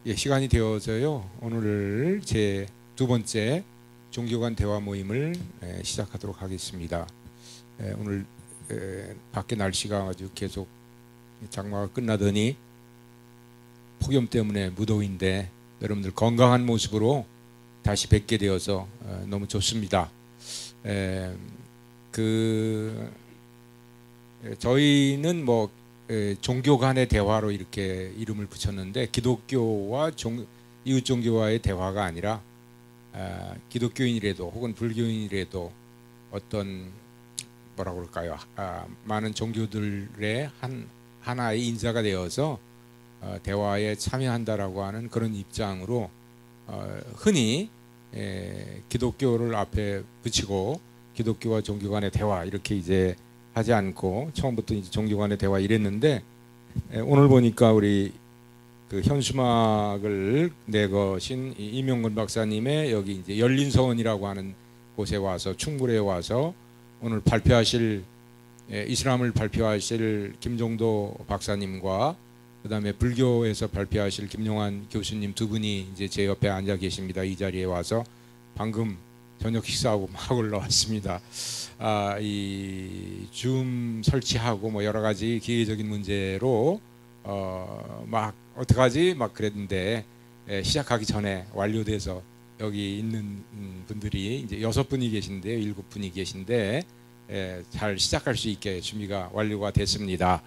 예, 시간이 되어서요. 오늘 제 두 번째 종교 간 대화 모임을 시작하도록 하겠습니다. 오늘 밖에 날씨가 아주 계속 장마가 끝나더니 폭염 때문에 무더위인데 여러분들 건강한 모습으로 다시 뵙게 되어서 너무 좋습니다. 저희는 뭐 종교 간의 대화로 이렇게 이름을 붙였는데 기독교와 이웃 종교와의 대화가 아니라 기독교인이라도 혹은 불교인이라도 어떤 뭐라고 그럴까요? 많은 종교들의 하나의 인자가 되어서 대화에 참여한다라고 하는 그런 입장으로 흔히 기독교를 앞에 붙이고 기독교와 종교 간의 대화 이렇게 이제 하지 않고 처음부터 이제 종교 간의 대화 이랬는데 오늘 보니까 우리 그 현수막을 내거신 이명건 박사님의 여기 이제 열린서원이라고 하는 곳에 와서 충북에 와서 오늘 발표하실 이슬람을 발표하실 김종도 박사님과 그다음에 불교에서 발표하실 김용환 교수님 두 분이 이제 제 옆에 앉아 계십니다. 이 자리에 와서 방금 저녁 식사하고 막 올라왔습니다. 이 줌 설치하고 뭐 여러 가지 기계적인 문제로 막 어떡하지 막 그랬는데 시작하기 전에 완료돼서 여기 있는 분들이 이제 6분이 계신데요, 7분이 계신데 잘 시작할 수 있게 준비가 완료가 됐습니다.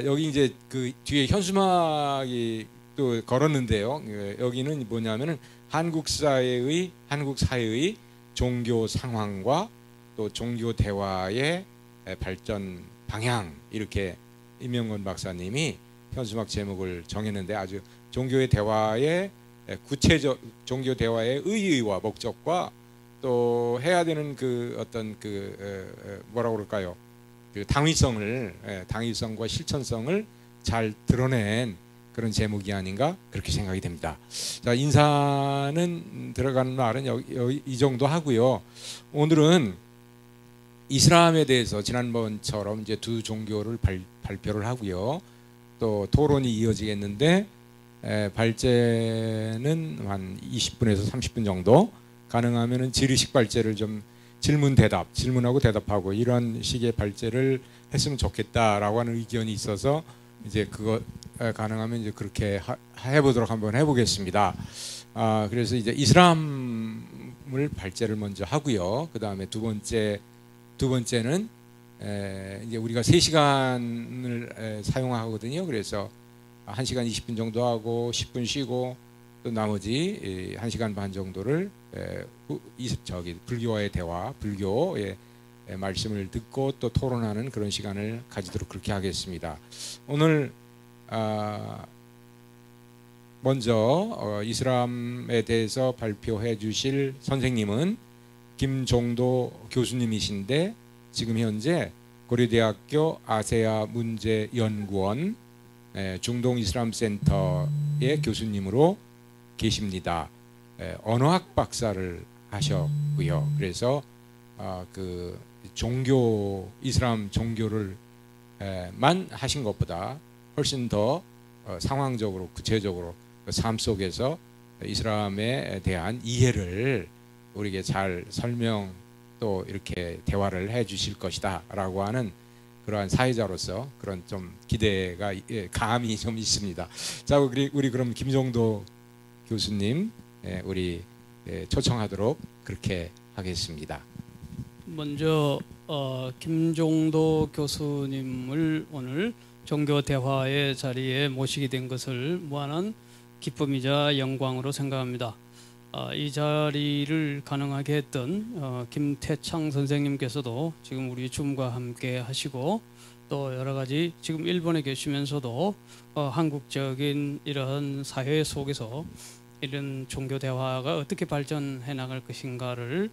여기 이제 그 뒤에 현수막이 또 걸었는데요. 여기는 뭐냐면은 한국 사회의 종교 상황과 또 종교 대화의 발전 방향 이렇게 임명건 박사님이 현수막 제목을 정했는데 아주 종교 대화의 의의와 목적과 또 해야 되는 그 어떤 뭐라고 그럴까요? 그 당위성과 실천성을 잘 드러낸 그런 제목이 아닌가 그렇게 생각이 됩니다. 자, 인사는 들어가는 말은 여기 이 정도 하고요. 오늘은 이슬람에 대해서 지난번처럼 이제 두 종교를 발표를 하고요. 또 토론이 이어지겠는데 발제는 한 20분에서 30분 정도 가능하면은 지리식 발제를 좀 질문하고 대답하고 이런 식의 발제를 했으면 좋겠다라고 하는 의견이 있어서 이제 그거 가능하면 이제 그렇게 해보도록 한번 해보겠습니다. 그래서 이제 이슬람을 발제를 먼저 하고요. 그 다음에 두 번째는 이제 우리가 3시간을 사용하거든요. 그래서 1시간 20분 정도 하고 10분 쉬고 또 나머지 1시간 반 정도를 불교와의 대화, 불교의 말씀을 듣고 또 토론하는 그런 시간을 가지도록 그렇게 하겠습니다. 오늘 먼저 이슬람에 대해서 발표해 주실 선생님은 김종도 교수님이신데 지금 현재 고려대학교 아세아 문제연구원 중동 이슬람 센터의 교수님으로 계십니다. 언어학 박사를 하셨고요. 그래서 그 이슬람 종교를 만 하신 것보다 훨씬 더 상황적으로 구체적으로 삶 속에서 이슬람에 대한 이해를 우리에게 잘 설명 또 이렇게 대화를 해 주실 것이다 라고 하는 그러한 사회자로서 그런 좀 기대가 감이 좀 있습니다. 자, 우리 그럼 김종도 교수님 우리 초청하도록 그렇게 하겠습니다. 먼저 김종도 교수님을 오늘 종교 대화의 자리에 모시게 된 것을 무한한 기쁨이자 영광으로 생각합니다. 이 자리를 가능하게 했던 김태창 선생님께서도 지금 우리 줌과 함께 하시고 또 여러 가지 지금 일본에 계시면서도 한국적인 이런 사회 속에서 이런 종교 대화가 어떻게 발전해 나갈 것인가를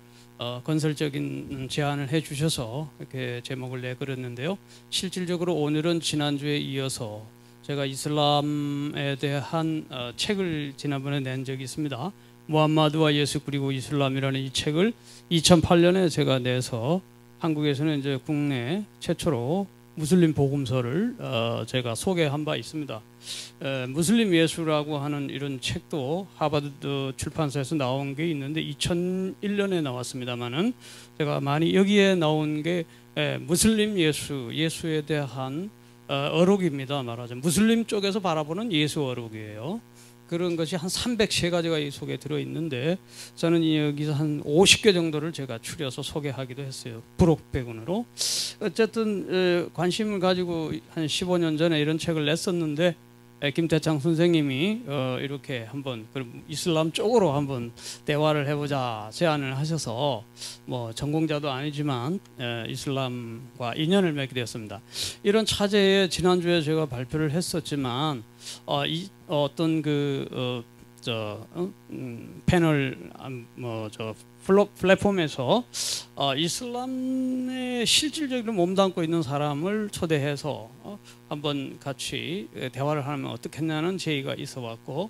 건설적인 제안을 해 주셔서 이렇게 제목을 내걸었는데요. 실질적으로 오늘은 지난주에 이어서 제가 이슬람에 대한 책을 지난번에 낸 적이 있습니다. 무함마드와 예수 그리고 이슬람이라는 이 책을 2008년에 제가 내서 한국에서는 이제 국내 최초로 무슬림 복음서를 제가 소개한 바 있습니다. 무슬림 예수라고 하는 이런 책도 하버드 출판사에서 나온 게 있는데 2001년에 나왔습니다만은 제가 많이 여기에 나온 게 무슬림 예수에 대한 어록입니다. 말하자면 무슬림 쪽에서 바라보는 예수 어록이에요. 그런 것이 한 303가지가 이 속에 들어있는데 저는 여기서 한 50개 정도를 제가 추려서 소개하기도 했어요. 부록배군으로. 어쨌든 관심을 가지고 한 15년 전에 이런 책을 냈었는데 김태창 선생님이 이렇게 한번 이슬람 쪽으로 한번 대화를 해보자 제안을 하셔서 뭐 전공자도 아니지만 이슬람과 인연을 맺게 되었습니다. 이런 차제에 지난주에 제가 발표를 했었지만 어떤 패널 플랫폼에서 이슬람에 실질적으로 몸담고 있는 사람을 초대해서 한번 같이 대화를 하면 어떻겠냐는 제의가 있어 왔고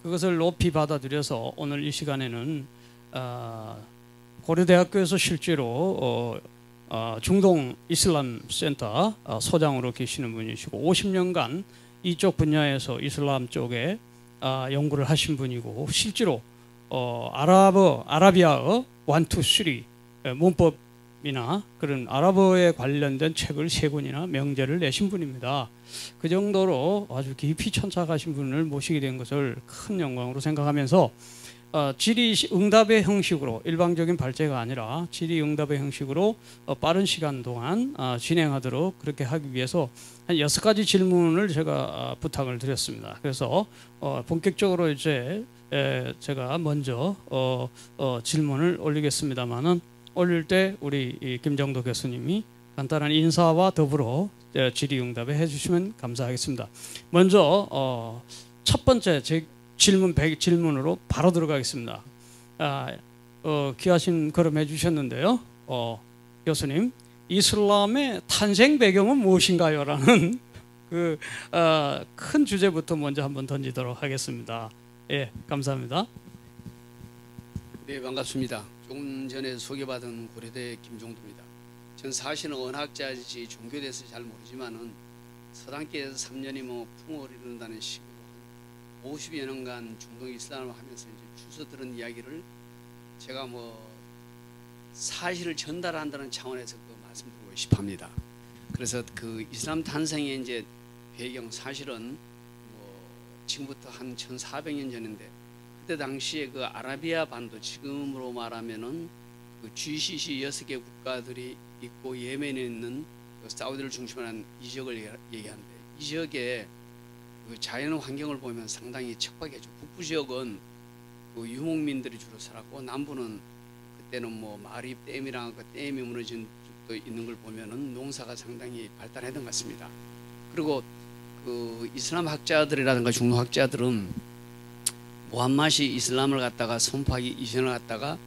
그것을 높이 받아들여서 오늘 이 시간에는 고려대학교에서 실제로 중동 이슬람 센터 소장으로 계시는 분이시고 50년간 이쪽 분야에서 이슬람 쪽에 연구를 하신 분이고 실제로 아라비아어 1, 2, 3 문법이나 그런 아랍어에 관련된 책을 3권이나 명제를 내신 분입니다. 그 정도로 아주 깊이 천착하신 분을 모시게 된 것을 큰 영광으로 생각하면서 질의응답의 형식으로 일방적인 발제가 아니라 질의응답의 형식으로 빠른 시간 동안 진행하도록 그렇게 하기 위해서 한 6가지 질문을 제가 부탁을 드렸습니다. 그래서 본격적으로 이제 제가 먼저 질문을 올리겠습니다만은 올릴 때 우리 김정도 교수님이 간단한 인사와 더불어 질의응답에 해주시면 감사하겠습니다. 먼저 첫 번째 제 질문으로 바로 들어가겠습니다. 귀하신 걸음해 주셨는데요. 교수님, 이슬람의 탄생 배경은 무엇인가요? 라는 큰 주제부터 먼저 한번 던지도록 하겠습니다. 예, 감사합니다. 네, 반갑습니다. 조금 전에 소개받은 고려대 김종도입니다. 전 사실은 언학자이지 종교에 대해서 잘 모르지만은 서당계에서 3년이면 풍어를 이룬다는 식으로 50여 년간 중동 이슬람을 하면서 이제 주워 들은 이야기를 제가 뭐 사실을 전달한다는 차원에서 말씀드리고 싶합니다. 그래서 그 이슬람 탄생의 이제 배경 사실은 뭐 지금부터 한 1400년 전인데 그때 당시에 그 아라비아 반도 지금으로 말하면은 그 GCC 6개 국가들이 있고 예멘에 있는 그 사우디를 중심으로 한 이 지역을 얘기하는데 이 지역에 그 자연 환경을 보면 상당히 척박해죠. 북부 지역은 그 유목민들이 주로 살았고 남부는 그때는 뭐 마립 댐이랑 그 댐이 무너진 쪽도 있는 걸 보면은 농사가 상당히 발달했던 것 같습니다. 그리고 그 이슬람 학자들이라든가 중동 학자들은 무함mad이 이슬람을 갖다가 선포하기 이전을 갖다가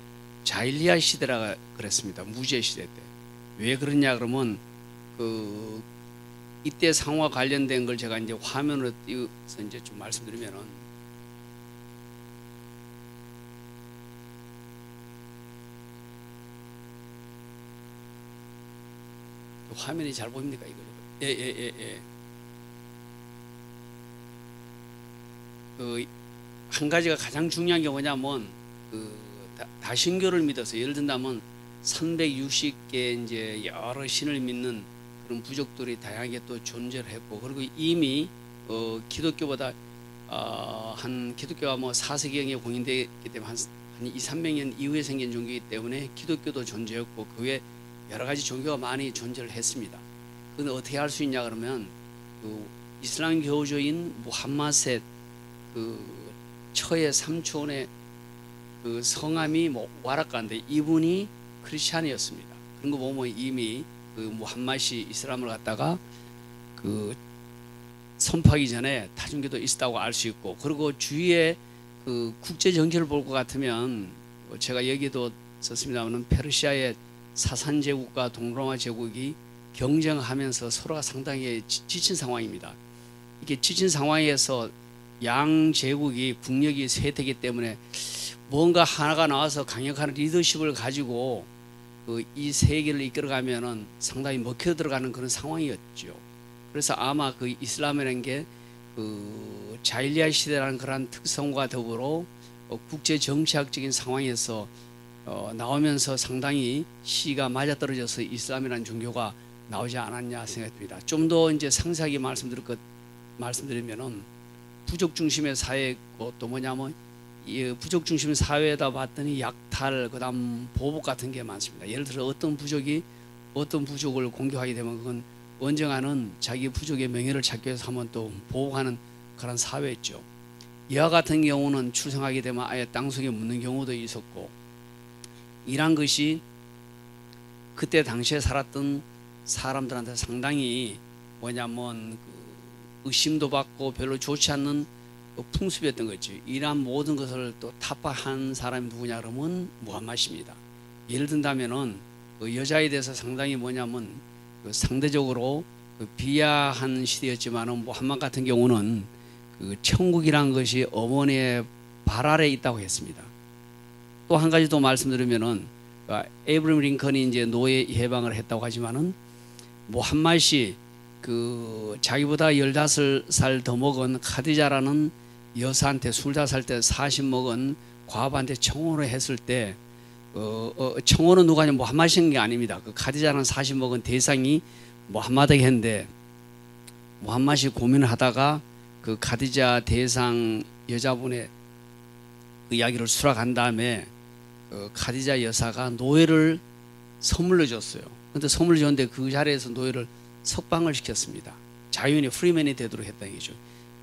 자일리아 시대라 그랬습니다. 무제 시대 때. 왜 그러냐 그러면 그 이때 상황과 관련된 걸 제가 이제 화면으로 띄워서 이제 좀 말씀드리면은 화면이 잘 보입니까 이거? 예. 그 한 가지가 가장 중요한 게 뭐냐면 그 다신교를 믿어서 예를 든다면 360개 이제 여러 신을 믿는 그런 부족들이 다양하게 또 존재를 했고 그리고 이미 기독교보다 한 기독교가 뭐 4세기경에 공인되기 때문에 한 2, 300년 이후에 생긴 종교이기 때문에 기독교도 존재했고 그 외에 여러 가지 종교가 많이 존재를 했습니다. 그런데 어떻게 할 수 있냐 그러면 그 이슬람 교주인 무함마셋 그 처의 삼촌의 그 성함이 뭐 와라카인데 이분이 크리스찬이었습니다. 그런 거 보면 이미 그 무함mad이 이슬람을 갖다가 그 선포하기 전에 다중교도 있었다고 알 수 있고 그리고 주위에 그 국제 정치를 볼 것 같으면 제가 여기도 썼습니다만 페르시아의 사산 제국과 동로마 제국이 경쟁하면서 서로가 상당히 지친 상황입니다. 이렇게 지친 상황에서 양 제국이 국력이 쇠퇴기 때문에 뭔가 하나가 나와서 강력한 리더십을 가지고 이 세계를 이끌어가면은 상당히 먹혀 들어가는 그런 상황이었죠. 그래서 아마 그 이슬람이라는 게 자일리아 시대라는 그런 특성과 더불어 국제 정치학적인 상황에서 나오면서 상당히 시가 맞아떨어져서 이슬람이라는 종교가 나오지 않았냐 생각됩니다. 좀 더 이제 상세하게 말씀드리면은 부족 중심의 사회고 또 뭐냐면 이 부족 중심 사회에다 봤더니 약탈 그다음 보복 같은 게 많습니다. 예를 들어 어떤 부족이 어떤 부족을 공격하게 되면 그건 언젠가는 자기 부족의 명예를 찾기 위해서 한번 또 보복하는 그런 사회였죠. 이와 같은 경우는 출생하게 되면 아예 땅속에 묻는 경우도 있었고, 이란 것이 그때 당시에 살았던 사람들한테 상당히 뭐냐면 의심도 받고 별로 좋지 않는 풍습이었던 거죠. 이러한 모든 것을 또 타파한 사람이 누구냐 그러면 무함mad입니다. 예를 든다면은 여자에 대해서 상당히 뭐냐면 상대적으로 비하한 시대였지만은 무함마드 같은 경우는 천국이란 것이 어머니의 발 아래에 있다고 했습니다. 또 한 가지 더 말씀드리면은 에이브리엄 링컨이 이제 노예 해방을 했다고 하지만은 무함mad이 자기보다 15살 더 먹은 카디자라는 여사한테 25살 때 40 먹은 과부한테 청혼을 했을 때 청혼은 누가 하냐 무함mad인 게 아닙니다. 카디자라는 40 먹은 대상이 무함mad에게 했는데 무함mad이 고민을 하다가 카디자 대상 여자분의 이야기를 수락한 다음에 카디자 여사가 노예를 선물로 줬어요. 그런데 선물을 줬는데 그 자리에서 노예를 석방을 시켰습니다. 자유인이 프리맨이 되도록 했다는 얘기죠.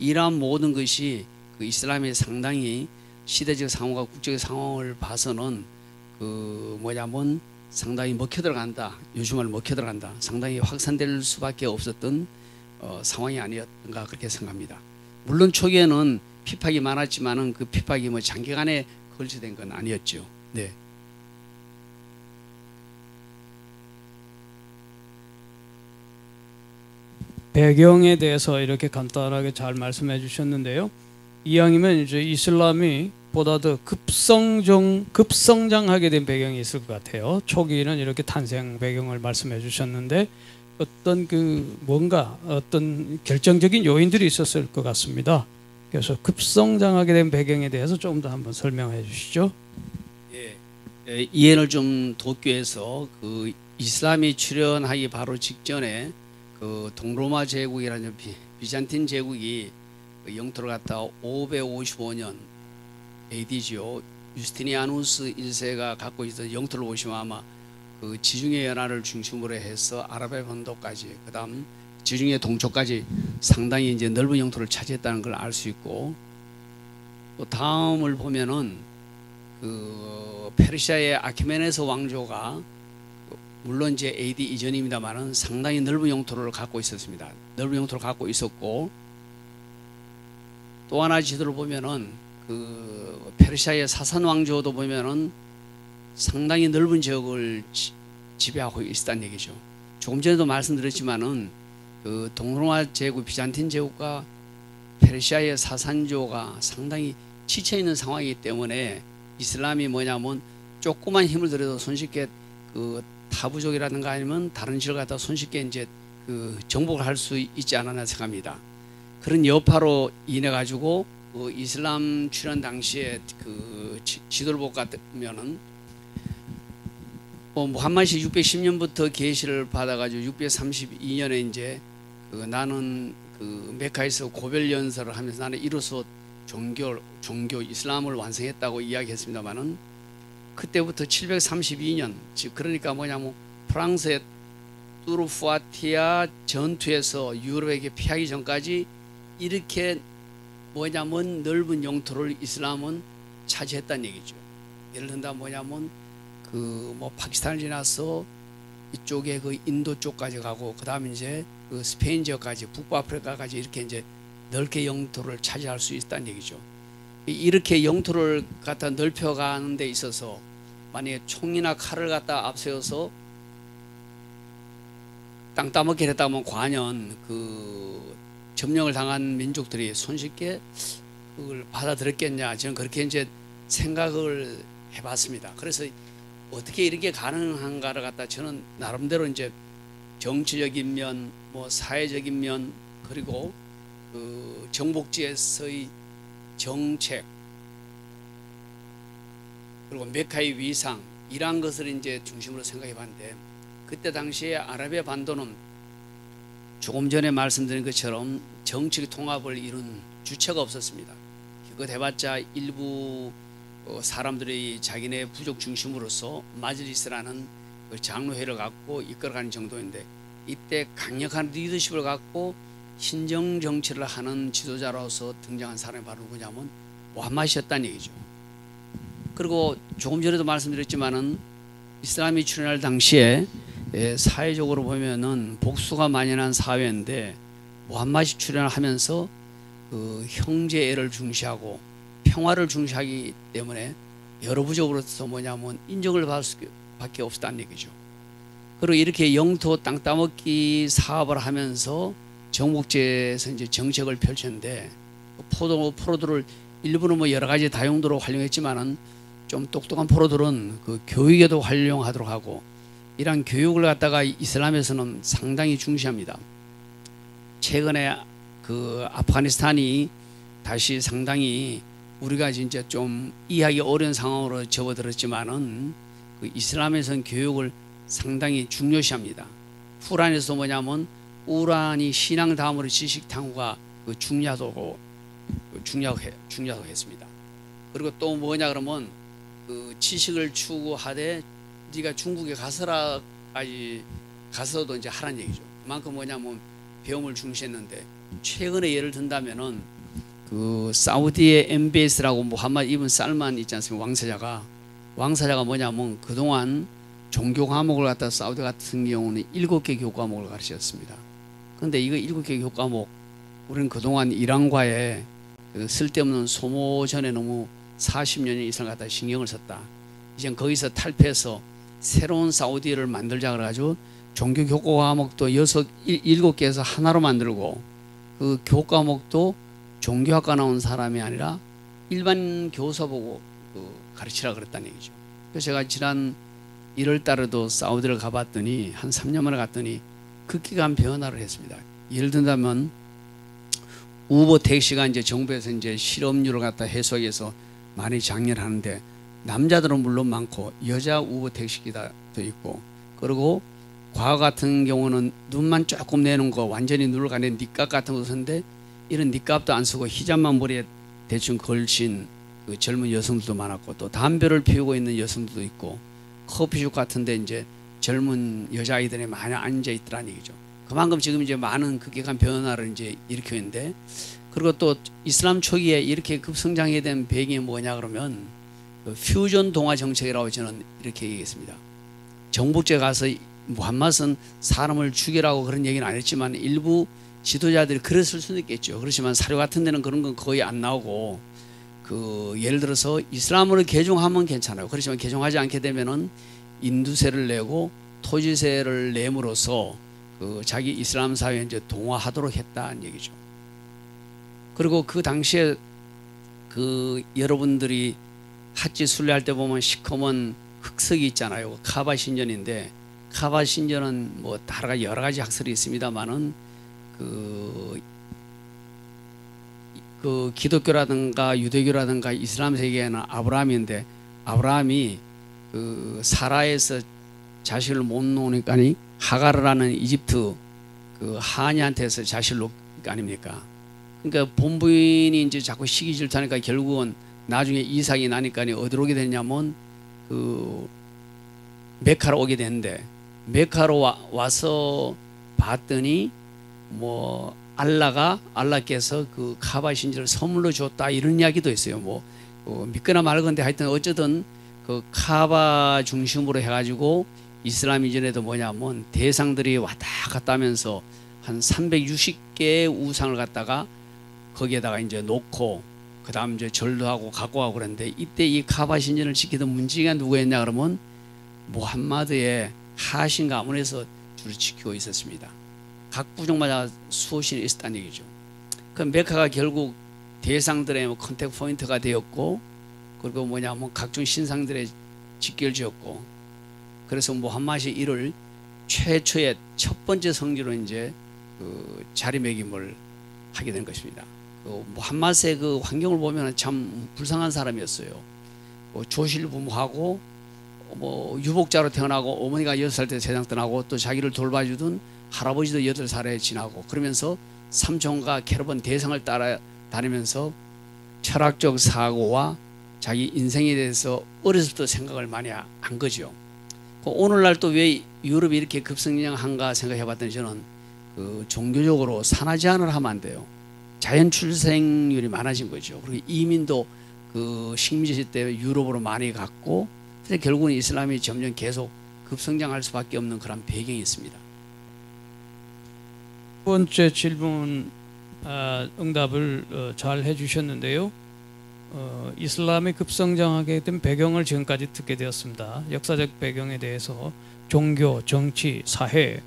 이러한 모든 것이 이슬람이 상당히 시대적 상황과 국제적 상황을 봐서는 뭐냐면 상당히 먹혀 들어간다. 요즘 말 먹혀 들어간다. 상당히 확산될 수밖에 없었던 상황이 아니었던가 그렇게 생각합니다. 물론 초기에는 핍박이 많았지만은 그 핍박이 뭐 장기간에 걸쳐된 건 아니었죠. 네. 배경에 대해서 이렇게 간단하게 잘 말씀해 주셨는데요. 이왕이면 이제 이슬람이 보다 더 급성장하게 된 배경이 있을 것 같아요. 초기는 이렇게 탄생 배경을 말씀해 주셨는데 어떤 뭔가 어떤 결정적인 요인들이 있었을 것 같습니다. 그래서 급성장하게 된 배경에 대해서 조금 더 한번 설명해 주시죠. 예, 이해를 좀 돕기 위해서 이슬람이 출현하기 바로 직전에 동로마 제국이라는 비잔틴 제국이 영토를 갖다 555년 AD죠. 유스티니아누스 1세가 갖고 있던 영토를 보시면 아마 지중해 연안을 중심으로 해서 아랍의 반도까지 그다음 지중해 동쪽까지 상당히 이제 넓은 영토를 차지했다는 걸 알 수 있고, 또 다음을 보면은 페르시아의 아케메네스 왕조가 물론 이제 AD 이전입니다만은 상당히 넓은 영토를 갖고 있었습니다. 넓은 영토를 갖고 있었고, 또 하나 지도를 보면은 페르시아의 사산 왕조도 보면은 상당히 넓은 지역을 지배하고 있었다는 얘기죠. 조금 전에도 말씀드렸지만은 동로마 제국, 비잔틴 제국과 페르시아의 사산조가 상당히 지쳐 있는 상황이기 때문에 이슬람이 뭐냐면 조그만 힘을 들여도 손쉽게 타부족이라든가 아니면 다른 지역을 갖다 손쉽게 이제 정복을 할 수 있지 않았나 생각합니다. 그런 여파로 인해 가지고 이슬람 출현 당시에 지도를 보고 같으면은 무함mad이 610년부터 계시를 받아가지고 632년에 이제 나는 메카에서 고별 연설을 하면서 나는 이로써 종교 이슬람을 완성했다고 이야기했습니다만은 그때부터 732년 즉 그러니까 뭐냐면 프랑스의 뚜르푸아티아 전투에서 유럽에게 피하기 전까지 이렇게 뭐냐면 넓은 영토를 이슬람은 차지했다는 얘기죠. 예를 든다면 뭐냐면 파키스탄을 지나서 이쪽에 인도 쪽까지 가고 그다음에 이제 스페인 지역까지 북부아프리카까지 이렇게 이제 넓게 영토를 차지할 수 있다는 얘기죠. 이렇게 영토를 갖다 넓혀가는 데 있어서 만약에 총이나 칼을 갖다 앞세워서 땅 따먹기를 했다면 과연 점령을 당한 민족들이 손쉽게 그걸 받아들였겠냐, 저는 그렇게 이제 생각을 해봤습니다. 그래서 어떻게 이렇게 가능한가를 갖다 저는 나름대로 이제 정치적인 면, 뭐 사회적인 면, 그리고 그 정복지에서의 정책, 그리고 메카의 위상, 이러한 것을 이제 중심으로 생각해 봤는데, 그때 당시에 아라비아 반도는 조금 전에 말씀드린 것처럼 정치적 통합을 이룬 주체가 없었습니다. 그것 해봤자 일부 사람들이 자기네 부족 중심으로서 마즈리스라는 그 장로회를 갖고 이끌어가는 정도인데, 이때 강력한 리더십을 갖고 신정 정치를 하는 지도자로서 등장한 사람이 바로 누구냐면 무함마드였다는 얘기죠. 그리고 조금 전에도 말씀드렸지만은 이슬람이 출현할 당시에 사회적으로 보면은 복수가 만연한 사회인데, 무함마드 출현하면서 그 형제애를 중시하고 평화를 중시하기 때문에 여러 부족으로서 뭐냐면 인정을 받을 수밖에 없었다는 얘기죠. 그리고 이렇게 영토 땅 따먹기 사업을 하면서 정복지에서 이제 정책을 펼쳤는데, 포로들을 일부는 뭐 여러 가지 다용도로 활용했지만은 좀 똑똑한 포로들은 그 교육에도 활용하도록 하고, 이러한 교육을 갖다가 이슬람에서는 상당히 중시합니다. 최근에 그 아프가니스탄이 다시 상당히 우리가 진짜 좀 이해하기 어려운 상황으로 접어들었지만은 그 이슬람에서는 교육을 상당히 중요시합니다. 쿠란에서 뭐냐면 우란이 신앙 다음으로 지식 탐구가 그 중요하다고 했습니다. 그리고 또 뭐냐 그러면 그 지식을 추구하되 네가 중국에 가서라까지 가서도 이제 하라는 얘기죠. 그만큼 뭐냐면 배움을 중시했는데, 최근에 예를 든다면은 그 사우디의 MBS라고 무함마드 이븐 살만 있지 않습니까? 왕세자가 뭐냐면 그동안 종교 과목을 갖다 사우디 같은 경우는 7개 교육 과목을 가르쳤습니다. 그런데 이거 7개 교육 과목, 우리는 그동안 이란과의 그 쓸데없는 소모전에 너무 40년 이상 갖다 신경을 썼다. 이제 거기서 탈피해서 새로운 사우디를 만들자 그래가지고 종교 교육 과목도 7개에서 하나로 만들고, 그 교육 과목도 종교학과 나온 사람이 아니라 일반 교사 보고 가르치라 그랬다는 얘기죠. 그래서 제가 지난 1월 달에도 사우디를 가봤더니 한 3년 만에 갔더니 극기간 변화를 했습니다. 예를 든다면 우버 택시가 이제 정부에서 이제 실업률을 갖다 해소해서 많이 장려하는데, 남자들은 물론 많고 여자 우버 택시기도 있고, 그리고 과거 같은 경우는 눈만 조금 내는 거 완전히 눈을 가리는 니값 같은 거 쓰는데, 이런 니값도 안 쓰고 히잡만 머리에 대충 걸친 그 젊은 여성들도 많았고, 또 담배를 피우고 있는 여성들도 있고, 커피숍 같은데 이제 젊은 여자아이들이 많이 앉아 있더라는 얘기죠. 그만큼 지금 이제 많은 급격한 변화를 이제 일으키고 있는데, 그리고 또 이슬람 초기에 이렇게 급성장하게 된 배경이 뭐냐 그러면 그 퓨전 동화 정책이라고 저는 이렇게 얘기했습니다. 정복지에 가서 무함마드는 사람을 죽이라고 그런 얘기는 안 했지만 일부 지도자들이 그랬을 수도 있겠죠. 그렇지만 사료 같은 데는 그런 건 거의 안 나오고, 그 예를 들어서 이슬람으로 개종하면 괜찮아요. 그렇지만 개종하지 않게 되면은 인두세를 내고 토지세를 내므로써 그 자기 이슬람 사회에 이제 동화하도록 했다는 얘기죠. 그리고 그 당시에 그 여러분들이 하지 순례할 때 보면 시커먼 흑석이 있잖아요. 카바 신전인데, 카바 신전은 뭐 여러 가지 학설이 있습니다만은 그 기독교라든가 유대교라든가 이슬람 세계에는 아브라함인데, 아브라함이 그 사라에서 자식을 못 놓으니까니 하가르라는 이집트 그 하니한테서 자식을 놓을 거 아닙니까? 그러니까 본부인이 이제 자꾸 시기 질투하니까 결국은 나중에 이삭이 나니까 어디로 오게 됐냐면 그 메카로 오게 됐는데, 메카로 와서 봤더니 뭐 알라께서 그 카바 신전을 선물로 줬다, 이런 이야기도 있어요. 뭐 믿거나 말건데 하여튼 어쨌든 그 카바 중심으로 해가지고 이슬람 이전에도 뭐냐면 대상들이 왔다 갔다 하면서 한 360개의 우상을 갖다가 거기에다가 이제 놓고 그 다음 이제 절도 하고 갖고 가고 그랬는데, 이때 이 카바 신전을 지키던 문지기가 누구였냐 그러면 무함마드의 하신 가문에서 주로 지키고 있었습니다. 각 부족마다 수호신이 있었다는 얘기죠. 그 메카가 결국 대상들의 뭐 컨택 포인트가 되었고, 그리고 뭐냐면 각종 신상들의 직결지었고, 그래서 무함mad이 이를 최초의 첫 번째 성지로 이제 그 자리매김을 하게 된 것입니다. 그 무함mad의 그 환경을 보면 참 불쌍한 사람이었어요. 뭐 조실부모하고 뭐 유복자로 태어나고, 어머니가 6살 때 세상 떠나고, 또 자기를 돌봐주던 할아버지도 8살에 지나고, 그러면서 삼촌과 캐러번 대상을 따라 다니면서 철학적 사고와 자기 인생에 대해서 어렸을 때 생각을 많이 한 거죠. 오늘날 또 왜 유럽이 이렇게 급성장한가 생각해 봤더니, 저는 그 종교적으로 산화 제한을 하면 안 돼요. 자연 출생률이 많아진 거죠. 그리고 이민도 그 식민지 시대 유럽으로 많이 갔고, 그래서 결국은 이슬람이 점점 계속 급성장할 수밖에 없는 그런 배경이 있습니다. 두 번째 질문 응답을 잘 해주셨는데요. 이슬람이 급성장하게 된 배경을 지금까지 듣게 되었습니다. 역사적 배경에 대해서 종교, 정치, 사회,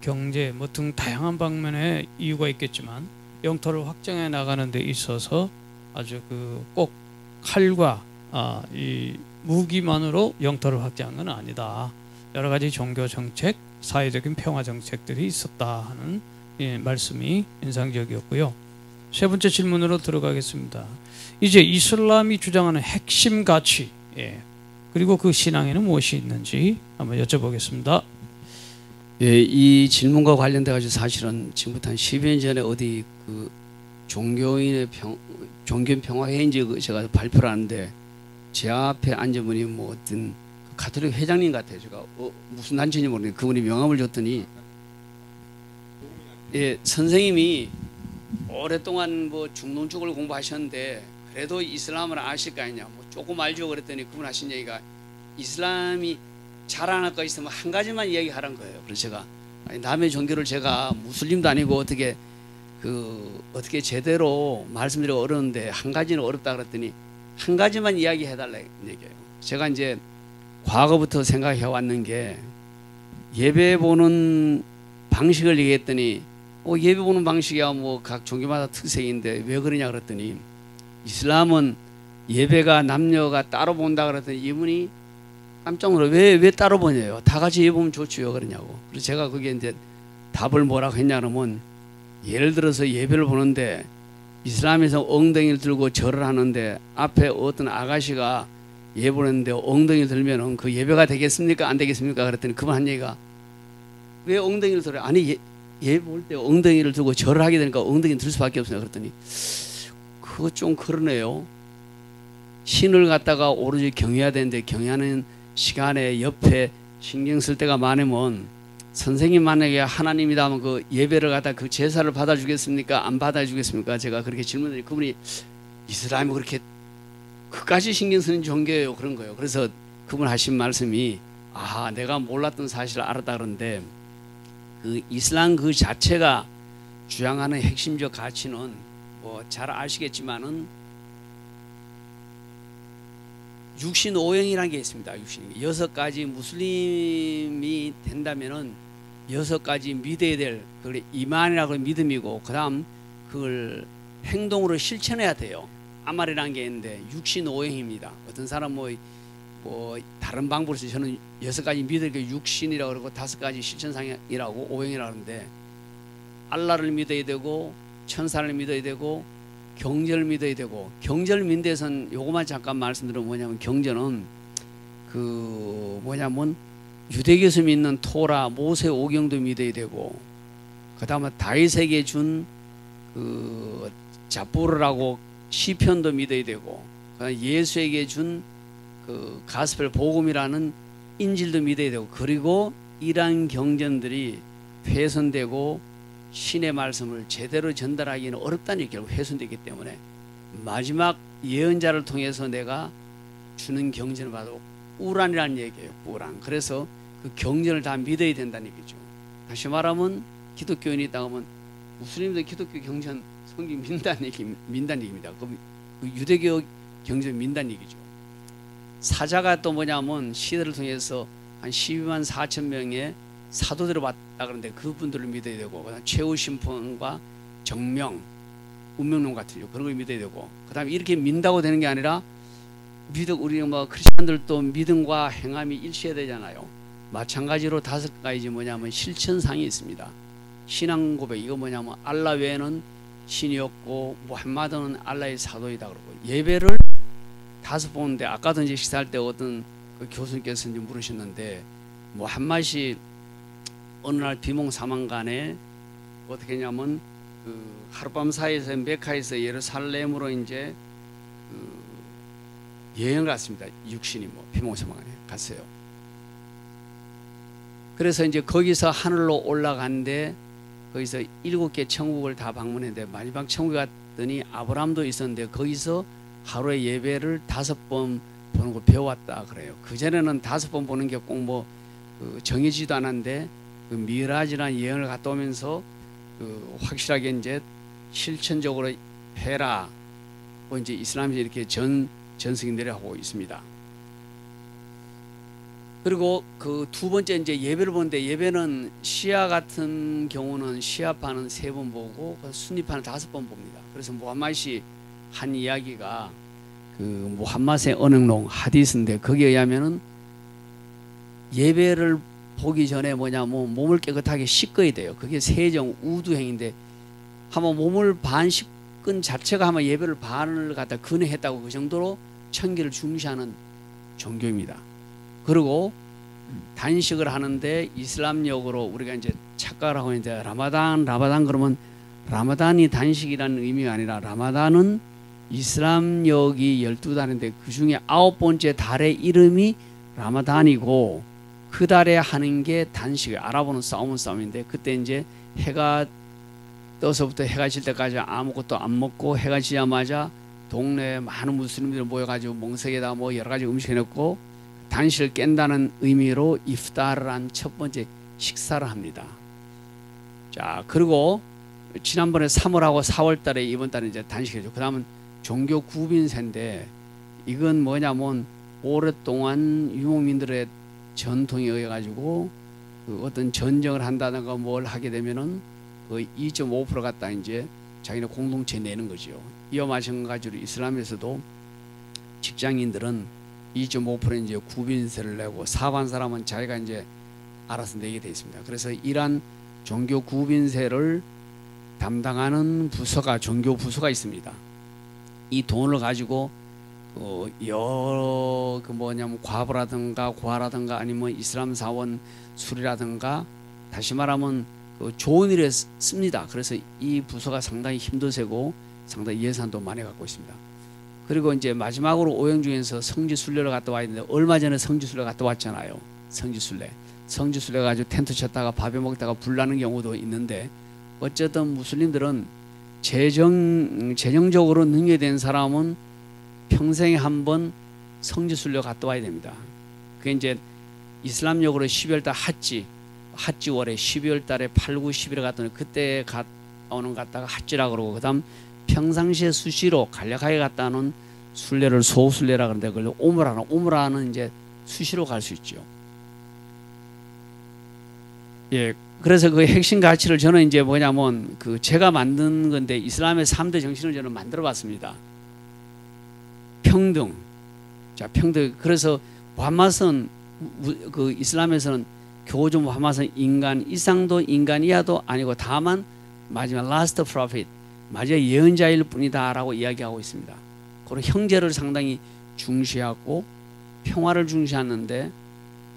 경제 뭐 등 다양한 방면의 이유가 있겠지만, 영토를 확장해 나가는 데 있어서 아주 그 꼭 칼과 이 무기만으로 영토를 확장한 건 아니다. 여러 가지 종교 정책, 사회적인 평화 정책들이 있었다 하는 말씀이 인상적이었고요. 세 번째 질문으로 들어가겠습니다. 이제 이슬람이 주장하는 핵심 가치, 그리고 그 신앙에는 무엇이 있는지 한번 여쭤보겠습니다. 예, 이 질문과 관련돼 가지고 사실은 지금부터 한 10여 년 전에 어디 그 종교인 평화회의인지 제가 발표를 하는데, 제 앞에 앉은 분이 뭐 어떤 가톨릭 회장님 같아요. 제가 무슨 단체인지 모르겠는데 그분이 명함을 줬더니, 예, 선생님이 오랫동안 뭐 중동 쪽을 공부하셨는데 그래도 이슬람을 아실 거 아니냐, 뭐 조금 알죠. 그랬더니 그분 하신 얘기가, 이슬람이 자랑할 거 있으면 한 가지만 이야기하라는 거예요. 그래서 제가 남의 종교를, 제가 무슬림도 아니고 어떻게 제대로 말씀드리기 어려운데 한 가지는 어렵다 그랬더니, 한 가지만 이야기해달라 얘기해요. 제가 이제 과거부터 생각해 왔는 게, 예배 보는 방식을 얘기했더니, 예배 보는 방식이야 뭐 각 종교마다 특색인데 왜 그러냐 그랬더니, 이슬람은 예배가 남녀가 따로 본다 그랬더니 이분이 깜짝 놀라, 왜 따로 보냐요. 다 같이 예배 보면 좋지요 그러냐고. 그래서 제가 그게 이제 답을 뭐라고 했냐면, 예를 들어서 예배를 보는데 이슬람에서 엉덩이를 들고 절을 하는데 앞에 어떤 아가씨가 예배 보는데 엉덩이를 들면은 그 예배가 되겠습니까 안 되겠습니까 그랬더니, 그분 한 얘기가, 왜 엉덩이를 들어요? 아니 예배 볼 때 엉덩이를 들고 절을 하게 되니까 엉덩이를 들 수밖에 없습니다 그랬더니, 그거 좀 그러네요. 신을 갖다가 오로지 경외해야 되는데 경외하는 시간에 옆에 신경 쓸 때가 많으면, 선생님 만약에 하나님이다 하면 그 예배를 갖다 그 제사를 받아주겠습니까 안 받아주겠습니까? 제가 그렇게 질문드리니 그분이, 이슬람이 그렇게 그까지 신경 쓰는 종교예요 그런 거예요. 그래서 그분 하신 말씀이, 내가 몰랐던 사실을 알았다 그러는데, 그 이슬람 그 자체가 주장하는 핵심적 가치는 뭐 잘 아시겠지만은 육신 오형이라는 게 있습니다. 육신 6가지 무슬림이 된다면은 6가지 믿어야 될, 그걸 이만이라고 믿음이고, 그다음 그걸 행동으로 실천해야 돼요. 아말이라는 게 있는데 육신 오형입니다. 어떤 사람 뭐 다른 방법으로 저는 6가지 믿을 게 육신이라고 그러고 5가지 실천상이라고 오형이라고 하는데, 알라를 믿어야 되고 천사를 믿어야 되고 경전을 믿어야 되고, 경전을 믿는 데선 요것만 잠깐 말씀드리면 뭐냐면, 경전은 유대교에서 믿는 토라, 모세 오경도 믿어야 되고, 그 다음에 다윗에게 준 그 자보르라고 시편도 믿어야 되고, 그다음에 예수에게 준 그 가스펠 복음이라는 인질도 믿어야 되고, 그리고 이러한 경전들이 훼손되고 신의 말씀을 제대로 전달하기는 어렵다는 얘기, 결국 훼손되기 때문에 마지막 예언자를 통해서 내가 주는 경전을 받고, 우란이라는 얘기예요. 우란. 그래서 그 경전을 다 믿어야 된다는 얘기죠. 다시 말하면 기독교인이 있다고 하면 무슬림도 기독교 경전 성경 민다는 얘기입니다. 그 유대교 경전 민다는 얘기죠. 사자가 또 뭐냐면 시대를 통해서 한 12만 4천 명의 사도들을 봤다 그러는데 그분들을 믿어야 되고, 그다음 최후 심판과 정명, 운명론 같은 그런 걸 믿어야 되고, 그다음에 이렇게 믿는다고 되는 게 아니라 우리 뭐 크리스천들도 믿음과 행함이 일치해야 되잖아요. 마찬가지로 5가지 뭐냐면 실천상이 있습니다. 신앙 고백, 이거 뭐냐면 알라 외에는 신이 없고 무함마드는 알라의 사도이다 그러고, 예배를 5번 보는데 아까도 이제 식사할 때 어떤 그 교수님께서 이제 물으셨는데, 무함마드이 어느 날 비몽사몽간에 어떻게 했냐면 그 하룻밤 사이에서 메카에서 예루살렘으로 이제 여행을 갔습니다. 육신이 뭐 비몽사몽간에 갔어요. 그래서 이제 거기서 하늘로 올라갔는데 거기서 7개 천국을 다 방문했는데 마지막 천국에 갔더니 아브라함도 있었는데 거기서 하루에 예배를 5번 보는 걸 배워왔다 그래요. 그전에는 5번 보는 게 꼭 뭐 정해지지도 않았는데 그 미라지라는 여행을 갔다 오면서 확실하게 이제 실천적으로 해라. 뭐 이제 이슬람에서 이렇게 전승인들이 하고 있습니다. 그리고 그 2번째 이제 예배를 보는데, 예배는 시아 같은 경우는 시아파는 3번 보고 순니파는 5번 봅니다. 그래서 무함마드이 한 이야기가 그 무함마드의 언행론 하디스인데, 거기에 의하면은 예배를 보기 전에 뭐냐면 몸을 깨끗하게 씻어야 돼요. 그게 세정 우두행인데, 한번 몸을 반 씻은 자체가 아마 예배를 반을 갖다 근해했다고, 그 정도로 청기를 중시하는 종교입니다. 그리고 단식을 하는데 이슬람력으로 우리가 이제 착각을 하고 있는데, 라마단 그러면 라마단이 단식이라는 의미가 아니라, 라마단은 이슬람력이 12달인데 그 중에 9번째 달의 이름이 라마단이고, 그 달에 하는 게 단식이에요. 아랍어는 싸움인데, 그때 이제 해가 떠서부터 해가 질 때까지 아무것도 안 먹고, 해가 지자마자 동네에 많은 무슬림들이 모여가지고 멍석에다 뭐 여러 가지 음식 해놓고 단식을 깬다는 의미로 이프타를 한 첫 번째 식사를 합니다. 자, 그리고 지난번에 3월하고 4월 달에 이번 달에 이제 단식해줘. 그 다음은 종교 구빈세인데, 이건 뭐냐면 오랫동안 유목민들의 전통에 의해 가지고 그 어떤 전쟁을 한다든가 뭘 하게 되면은 그 2.5% 갖다 이제 자기네 공동체에 내는 거죠. 이와 마찬가지로 이슬람에서도 직장인들은 2.5% 이제 구빈세를 내고, 사업한 사람은 자기가 이제 알아서 내게 되어 있습니다. 그래서 이러한 종교 구빈세를 담당하는 부서가, 종교 부서가 있습니다. 이 돈을 가지고 여러 그 뭐냐면 과부라든가 고아라든가 아니면 이슬람 사원 술이라든가, 다시 말하면 그 좋은 일에 씁니다. 그래서 이 부서가 상당히 힘도 세고 상당히 예산도 많이 갖고 있습니다. 그리고 이제 마지막으로 오행 중에서 성지순례를 갔다 와야 되는데, 얼마 전에 성지순례 갔다 왔잖아요. 성지순례 가지고 텐트 쳤다가 밥에 먹다가 불 나는 경우도 있는데, 어쨌든 무슬림들은 재정적으로 능력이 된 사람은 평생에 한 번 성지순례 갔다 와야 됩니다. 그게 이제 이슬람력으로 12월달 핫지월에 12월달에 8, 9, 11에 갔더니 그때 갔다가 핫지라 그러고, 그다음 평상시에 수시로 간략하게 갔다 오는 순례를 소순례라 그러는데, 그걸 오므라는 이제 수시로 갈 수 있죠. 예, 그래서 그 핵심 가치를 저는 이제 뭐냐면 그 제가 만든 건데, 이슬람의 3대 정신을 저는 만들어봤습니다. 평등. 자, 평등. 그래서 무함마드는 그 이슬람에서는 교주 무함마드는 인간 이상도 인간 이하도 아니고 다만 마지막 last prophet, 마지막 예언자일 뿐이다라고 이야기하고 있습니다. 그리고 형제를 상당히 중시하고 평화를 중시하는데,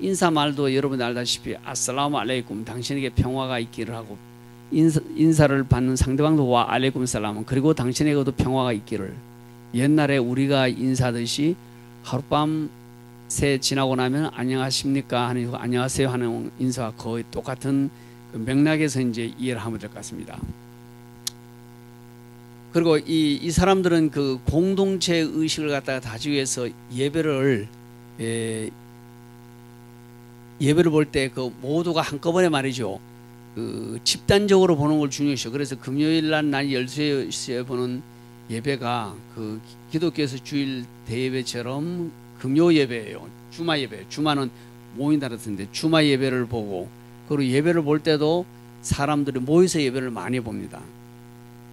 인사말도 여러분 알다시피 아살라무 알레이쿰, 당신에게 평화가 있기를 하고, 인사를 받는 상대방도 와 알레이쿰 살람, 그리고 당신에게도 평화가 있기를. 옛날에 우리가 인사하듯이 하룻밤 새 지나고 나면 안녕하십니까 하는, 안녕하세요 하는 인사와 거의 똑같은 그 맥락에서 이제 이해를 하면 될 것 같습니다. 그리고 이 사람들은 그 공동체 의식을 갖다가 다지기 위해서 예배를 볼 때 그 모두가 한꺼번에 말이죠, 그 집단적으로 보는 걸 중요시해요. 그래서 금요일 날 12시에 보는 예배가 그 기독교에서 주일 대예배처럼 금요 예배예요. 주마 예배. 주마는 모인다 그랬는데 주마 예배를 보고, 그리고 예배를 볼 때도 사람들이 모여서 예배를 많이 봅니다.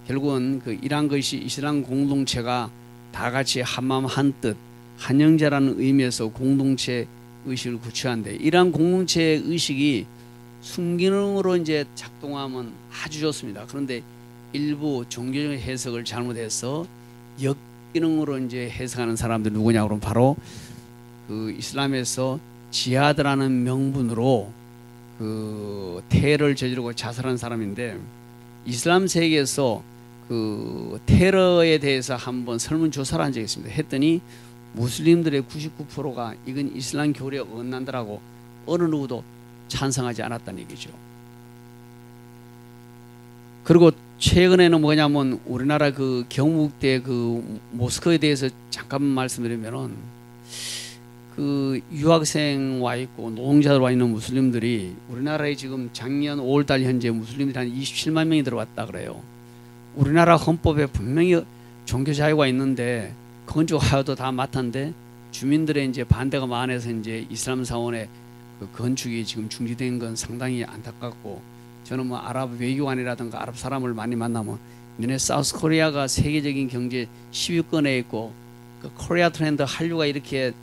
결국은 그 이러한 것이 이슬람 공동체가 다 같이 한마음 한뜻 한영자라는 의미에서 공동체 의식을 구축하는데, 이러한 공동체 의식이 순기능으로 이제 작동하면 아주 좋습니다. 그런데 일부 종교적 해석을 잘못해서 역기능으로 이제 해석하는 사람들 누구냐 그러면 바로 그 이슬람에서 지하드라는 명분으로 그 테러를 저지르고 자살한 사람인데, 이슬람 세계에서 그 테러에 대해서 한번 설문조사를 한 적이 있습니다. 했더니 무슬림들의 99%가 이건 이슬람 교리에 어긋난다라고 어느 누구도 찬성하지 않았다는 얘기죠. 그리고 최근에는 뭐냐면 우리나라 그 경북대 그 모스크에 대해서 잠깐 말씀드리면은 그 유학생 와 있고 노동자들 와 있는 무슬림들이 우리나라에 지금 작년 5월달 현재 무슬림들이 한 27만 명이 들어왔다 그래요. 우리나라 헌법에 분명히 종교 자유가 있는데 건축하여도 다 맡았는데 주민들의 이제 반대가 많아서 이제 이슬람 사원의 그 건축이 지금 중지된 건 상당히 안타깝고, 저는 뭐 아랍 외교관이라든가 아랍 사람을 많이 만나면 너네 사우스 코리아가 세계적인 경제 10위권에 있고 그 코리아 트렌드 한류가 이렇게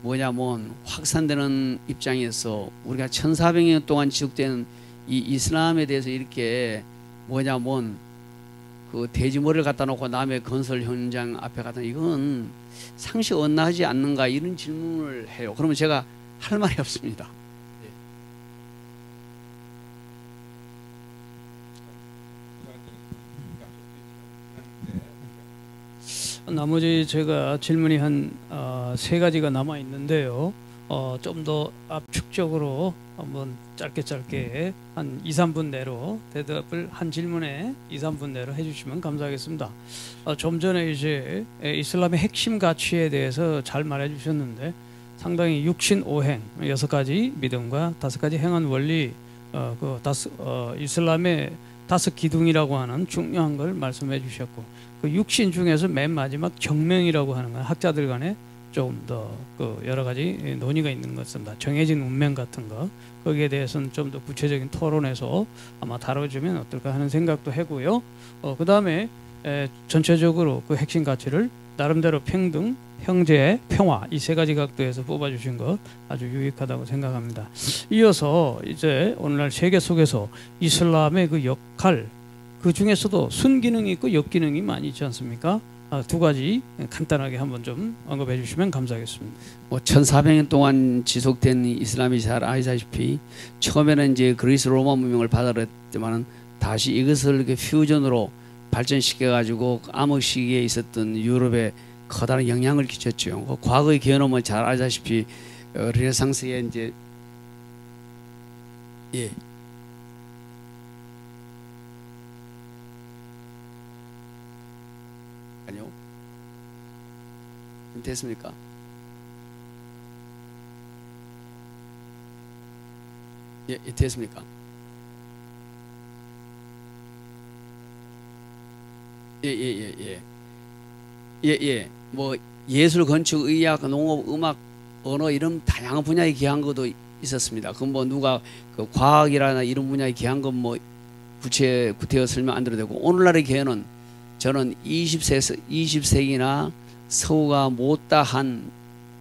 뭐냐면 확산되는 입장에서 우리가 1400년 동안 지속된 이 이슬람에 대해서 이렇게 뭐냐면 그 돼지머리를 갖다 놓고 남의 건설 현장 앞에 갖다, 이건 상식 언나하지 않는가 이런 질문을 해요. 그러면 제가 할 말이 없습니다. 나머지 제가 질문이 한 세 가지가 남아 있는데요. 좀 더 압축적으로 한번 짧게 한 2, 3분 내로 대답을 한 질문에 2, 3분 내로 해주시면 감사하겠습니다. 좀 전에 이제 이슬람의 핵심 가치에 대해서 잘 말해주셨는데, 상당히 육신 오행 6가지 믿음과 5가지 행한 원리, 이슬람의 5 기둥이라고 하는 중요한 걸 말씀해 주셨고, 그 육신 중에서 맨 마지막 정명이라고 하는 건 학자들 간에 조금 더 그 여러 가지 논의가 있는 것 같습니다. 정해진 운명 같은 거, 거기에 대해서는 좀 더 구체적인 토론에서 아마 다뤄주면 어떨까 하는 생각도 하고요. 그 다음에 전체적으로 그 핵심 가치를 나름대로 평등, 형제, 평화 이 3가지 각도에서 뽑아주신 것 아주 유익하다고 생각합니다. 이어서 이제 오늘날 세계 속에서 이슬람의 그 역할, 그 중에서도 순기능이 있고 역기능이 많이 있지 않습니까? 2가지 간단하게 한번 좀 언급해 주시면 감사하겠습니다. 1400년 동안 지속된 이슬람이 잘 아시다시피 처음에는 이제 그리스 로마 문명을 받아들였지만은 다시 이것을 이렇게 퓨전으로 발전시켜 가지고 암흑 시기에 있었던 유럽에 커다란 영향을 끼쳤죠. 과거의 경험은 잘 아시다시피 르네상스에 이제 아니요. 됐습니까? 됐습니까? 뭐 예술, 건축, 의학, 농업, 음악, 언어 이런 다양한 분야에 기여한 것도 있었습니다. 그럼 뭐 누가 그 과학이라나 이런 분야에 기여한 건 뭐 구체어 설명 안 드려도 되고, 오늘날의 기여는 저는 20세기나 서구가 못다한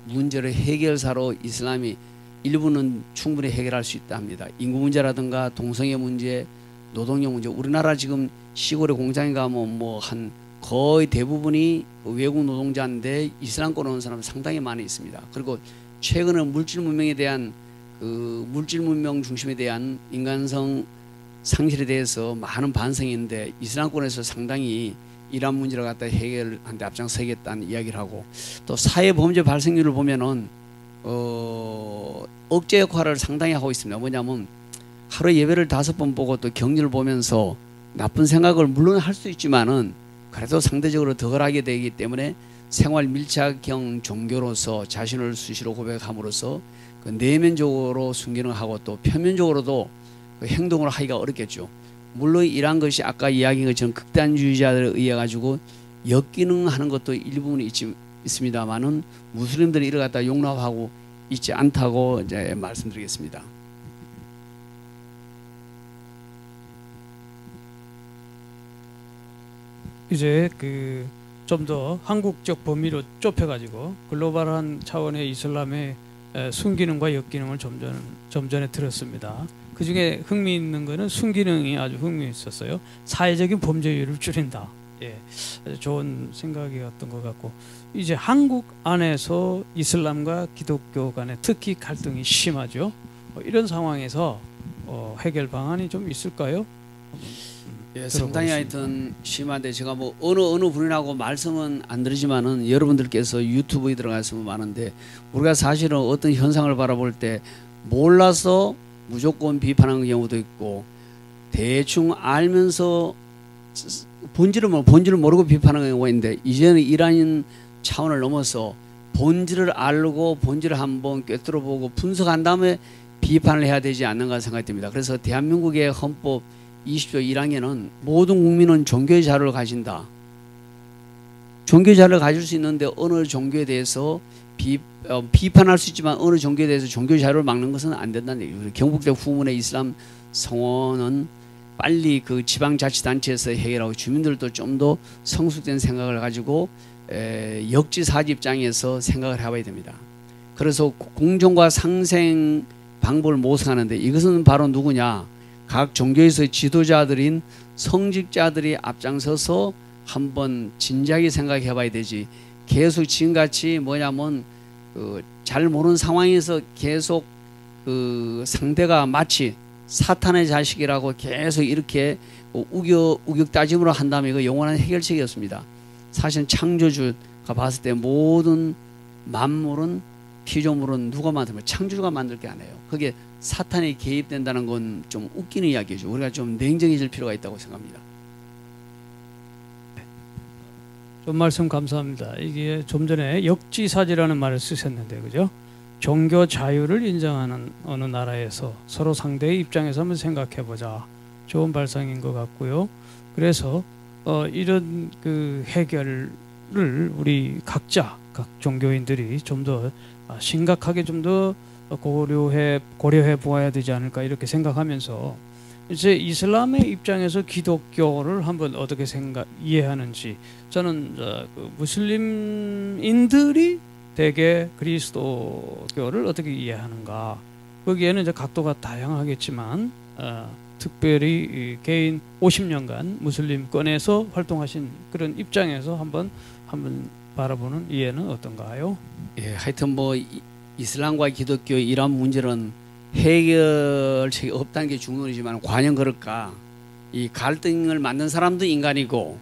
문제를 해결사로 이슬람이 일부는 충분히 해결할 수 있다 합니다. 인구 문제라든가 동성애 문제, 노동력 문제. 우리나라 지금 시골에 공장에 가면 뭐 한 거의 대부분이 외국 노동자인데 이슬람권 오는 사람은 상당히 많이 있습니다. 그리고 최근에 물질 문명에 대한 그 물질 문명 중심에 대한 인간성 상실에 대해서 많은 반성이 있는데, 이슬람권에서 상당히 이러한 문제를 갖다 해결하는데 앞장서겠다는 이야기를 하고, 또 사회 범죄 발생률을 보면은 억제 역할을 상당히 하고 있습니다. 뭐냐면 하루에 예배를 5번 보고 또 경리를 보면서 나쁜 생각을 물론 할 수 있지만은 그래도 상대적으로 덜 하게 되기 때문에 생활 밀착형 종교로서 자신을 수시로 고백함으로써 그 내면적으로 순기능을 하고 또 표면적으로도 그 행동을 하기가 어렵겠죠. 물론 이러한 것이 아까 이야기한 것처럼 극단주의자들에 의해 가지고 역기능하는 것도 일부분이 있습니다만은 무슬림들이 이를 갖다 용납하고 있지 않다고 이제 말씀드리겠습니다. 이제 그 좀 더 한국적 범위로 좁혀가지고 글로벌한 차원의 이슬람의 순기능과 역기능을 좀 전에 들었습니다. 그 중에 흥미있는 거는 순기능이 아주 흥미있었어요. 사회적인 범죄율을 줄인다. 예, 아주 좋은 생각이었던 것 같고, 이제 한국 안에서 이슬람과 기독교 간에 특히 갈등이 심하죠. 이런 상황에서 해결 방안이 좀 있을까요? 예, 상당히 하여튼 심한데 제가 뭐 어느 분이라고 말씀은 안 드리지만은 여러분들께서 유튜브에 들어가서 많은데, 우리가 사실은 어떤 현상을 바라볼 때 몰라서 무조건 비판하는 경우도 있고, 대충 알면서 본질을 모르고 비판하는 경우가 있는데, 이제는 이러한 차원을 넘어서 본질을 알고 본질을 한번 꿰뚫어보고 분석한 다음에 비판을 해야 되지 않는가 생각이 듭니다. 그래서 대한민국의 헌법 20조 1항에는 모든 국민은 종교의 자유를 가진다. 종교의 자유를 가질 수 있는데 어느 종교에 대해서 비판할 수 있지만 어느 종교에 대해서 종교의 자유를 막는 것은 안 된다는 얘기죠. 경북대 후문의 이슬람 성원은 빨리 그 지방자치단체에서 해결하고, 주민들도 좀 더 성숙된 생각을 가지고 역지사지 입장에서 생각을 해봐야 됩니다. 그래서 공정과 상생 방법을 모색하는데, 이것은 바로 누구냐? 각 종교에서의 지도자들인 성직자들이 앞장서서 한번 진지하게 생각해 봐야 되지, 계속 지금같이 뭐냐면 잘 모르는 상황에서 계속 상대가 마치 사탄의 자식이라고 계속 이렇게 우격다짐으로 한다면 이거 영원한 해결책이 없습니다. 사실 창조주가 봤을 때 모든 만물은, 피조물은 누가 만들면 창조주가 만들 게 아니에요. 그게 사탄이 개입된다는 건 좀 웃기는 이야기죠. 우리가 좀 냉정해질 필요가 있다고 생각합니다. 좀 말씀 감사합니다. 이게 좀 전에 역지사지라는 말을 쓰셨는데, 그죠? 종교 자유를 인정하는 어느 나라에서 서로 상대의 입장에서 한번 생각해 보자. 좋은 발상인 것 같고요. 그래서 이런 그 해결을 우리 각자, 각 종교인들이 좀 더 심각하게 좀 더 고려해 보아야 되지 않을까, 이렇게 생각하면서 이제 이슬람의 입장에서 기독교를 한번 어떻게 이해하는지, 저는 그 무슬림인들이 대개 그리스도교를 어떻게 이해하는가, 거기에는 이제 각도가 다양하겠지만 특별히 개인 50년간 무슬림권에서 활동하신 그런 입장에서 한번 바라보는 이해는 어떤가요? 예, 하여튼 뭐 이슬람과 기독교 이런 문제는 해결책이 없다는 게 중론이지만, 과연 그럴까? 이 갈등을 만든 사람도 인간이고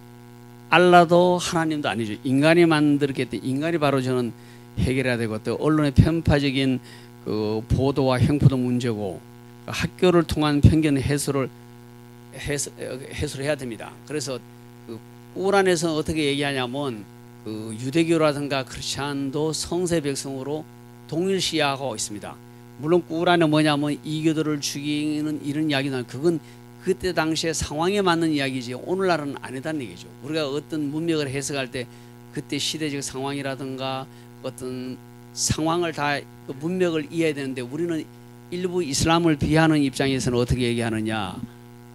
알라도 하나님도 아니죠. 인간이 만들었기 때문에 인간이 바로 저는 해결해야 되고, 또 언론의 편파적인 그 보도와 횡포도 문제고, 학교를 통한 편견 해소를 해야 됩니다. 그래서 그 꾸란에서 어떻게 얘기하냐면, 그 유대교라든가 크리스찬도 성세 백성으로 동일시하고 있습니다. 물론 꾸란에 뭐냐면 이교도를 죽이는 이런 이야기는, 그건 그때 당시에 상황에 맞는 이야기지 오늘날은 아니다는 얘기죠. 우리가 어떤 문맥을 해석할 때 그때 시대적 상황이라든가 어떤 상황을 다 그 문맥을 이해해야 되는데, 우리는 일부 이슬람을 비하하는 입장에서는 어떻게 얘기하느냐,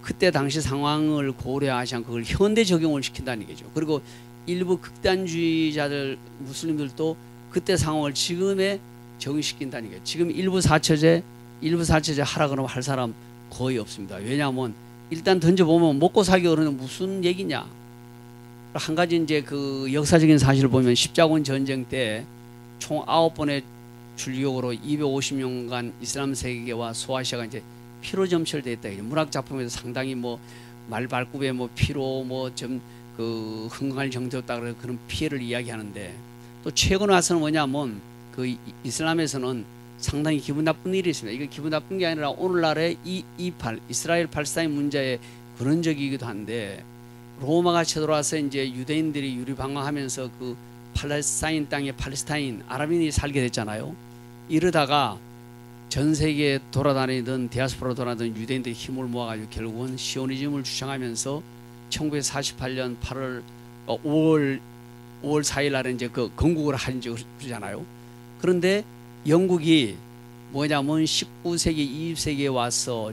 그때 당시 상황을 고려하지 않고 그걸 현대 적용을 시킨다는 얘기죠. 그리고 일부 극단주의자들 무슬림들도 그때 상황을 지금에 적용시킨다는 얘기예요. 지금 일부 사처제 하라 그러면 할 사람 거의 없습니다. 왜냐하면 일단 던져보면 먹고 살기 어려운 무슨 얘기냐. 한 가지 이제 그 역사적인 사실을 보면, 십자군 전쟁 때 총 9번의 줄기옥으로 250년간 이슬람 세계와 소아시아가 이제 피로 점철됐다. 문학 작품에서 상당히 뭐 말발굽에 뭐 피로 뭐 좀 그 흥할 정도였다 그런 피해를 이야기하는데, 또 최근 와서는 뭐냐면 그 이슬람에서는 상당히 기분 나쁜 일이 있습니다. 이게 기분 나쁜 게 아니라 오늘날의 이스라엘 팔레스타인 문제의 근원적이기도 한데, 로마가 쳐들어와서 이제 유대인들이 유리방황하면서 그 팔레스타인 땅에 팔레스타인 아랍인이 살게 됐잖아요. 이러다가 전 세계에 돌아다니던 디아스포라 돌아다니던 유대인들이 힘을 모아가지고 결국은 시오니즘을 주장하면서 1948년 5월 4일 날에 이제 그 건국을 한 적이 그러잖아요. 그런데 영국이 뭐냐면 19세기, 20세기에 와서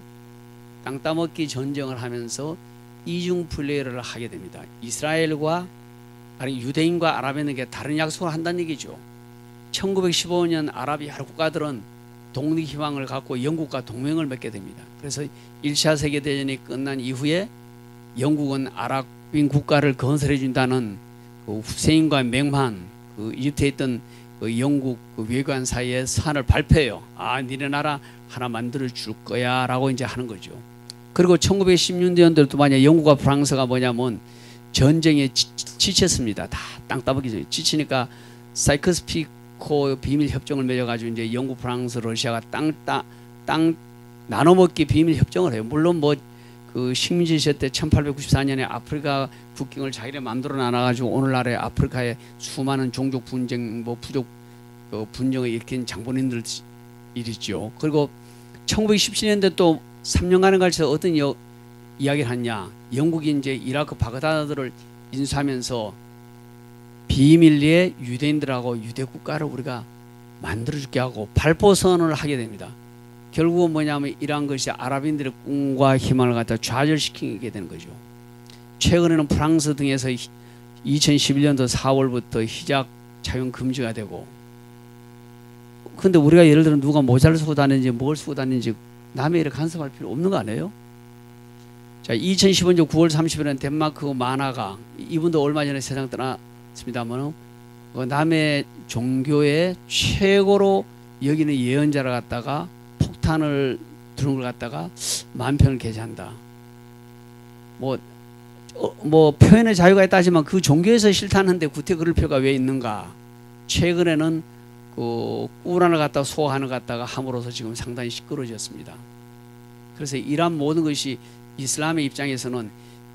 땅 따먹기 전쟁을 하면서 이중 플레이를 하게 됩니다. 이스라엘과 아니 유대인과 아랍에게 다른 약속을 한다는 얘기죠. 1915년 아랍 여러 국가들은 독립희망을 갖고 영국과 동맹을 맺게 됩니다. 그래서 1차 세계대전이 끝난 이후에 영국은 아랍인 국가를 건설해 준다는 그 후세인과 맹만 그 이집트에 있던 그 영국 그 외교관 사이에 서한을 발표해요. 아, 니네 나라 하나 만들어 줄 거야 라고 이제 하는 거죠. 그리고 1916년대도 또 만약 영국과 프랑스가 뭐냐면 전쟁에 지쳤습니다. 다 땅 따먹기 지치니까 사이커스-피코 비밀 협정을 맺어가지고 이제 영국, 프랑스, 러시아가 땅 나눠먹기 비밀 협정을 해요. 물론 뭐 그 식민지 시대 때 1894년에 아프리카 국경을 자기네 마음대로 나눠가지고 오늘날의 아프리카의 수많은 종족 분쟁, 뭐 부족 분쟁을 일으킨 장본인들 일이죠. 그리고 1917년대 또 3년간에 걸쳐서 어떤 이야기를 하냐? 영국이 이제 이라크 바그다드를 인수하면서 비밀리에 유대인들하고 유대 국가를 우리가 만들어줄게 하고 발포선언을 하게 됩니다. 결국은 뭐냐면 이러한 것이 아랍인들의 꿈과 희망을 갖다 좌절시키게 되는 거죠. 최근에는 프랑스 등에서 2011년도 4월부터 히잡 착용 금지가 되고, 근데 우리가 예를 들어 누가 모자를 쓰고 다니는지 뭘 쓰고 다니는지 남의 일에 간섭할 필요 없는 거 아니에요? 자, 2015년 9월 30일은 덴마크 만화가, 이분도 얼마 전에 세상 떠났습니다만 남의 종교의 최고로 여기는 예언자를 갖다가 폭탄을 두는 걸 갖다가 만편을 게재한다. 뭐 표현의 자유가 있다지만 그 종교에서 싫다는데 구태 그럴 필요가 왜 있는가? 최근에는 그 꾸란을 갖다 소화하는 갖다가 함으로써 지금 상당히 시끄러워졌습니다. 그래서 이러한 모든 것이 이슬람의 입장에서는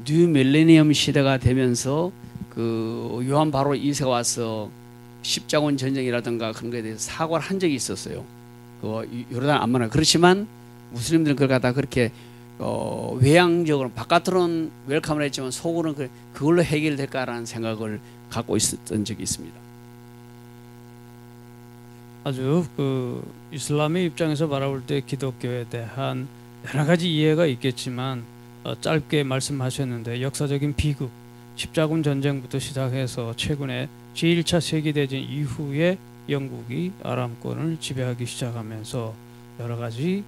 뉴 밀레니엄 시대가 되면서 그 요한 바로 2세가 와서 십자군 전쟁이라든가 그런 거에 대해서 사과를 한 적이 있었어요. 그 요르단 암만화. 그렇지만 무슬림들은 그걸 갖다 그렇게 외향적으로 바깥으로는 웰컴을 했지만 속으로는 그걸로 해결될까라는 생각을 갖고 있었던 적이 있습니다. 아주 그 이슬람의 입장에서 바라볼 때 기독교에 대한 여러 가지 이해가 있겠지만 짧게 말씀하셨는데 역사적인 비극, 십자군 전쟁부터 시작해서 최근에 제1차 세계대전 이후에 영국이 아람권을 지배하기 시작하면서 여러 가지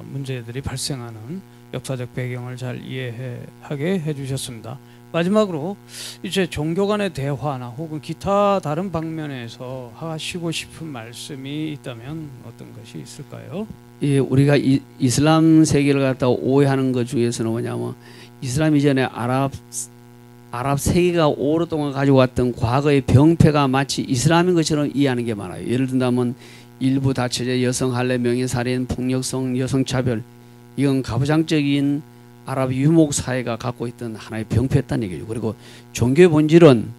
문제들이 발생하는 역사적 배경을 잘 이해하게 해주셨습니다. 마지막으로 이제 종교 간의 대화나 혹은 기타 다른 방면에서 하시고 싶은 말씀이 있다면 어떤 것이 있을까요? 예, 우리가 이슬람 세계를 갖다 오해하는 것 중에서는 뭐냐면 이슬람 이전에 아랍 세계가 오랫동안 가지고 왔던 과거의 병폐가 마치 이슬람인 것처럼 이해하는 게 많아요. 예를 든다면 일부 다처제, 여성 할례, 명예살인, 폭력성, 여성차별, 이건 가부장적인 아랍 유목 사회가 갖고 있던 하나의 병폐였다는 얘기죠. 그리고 종교의 본질은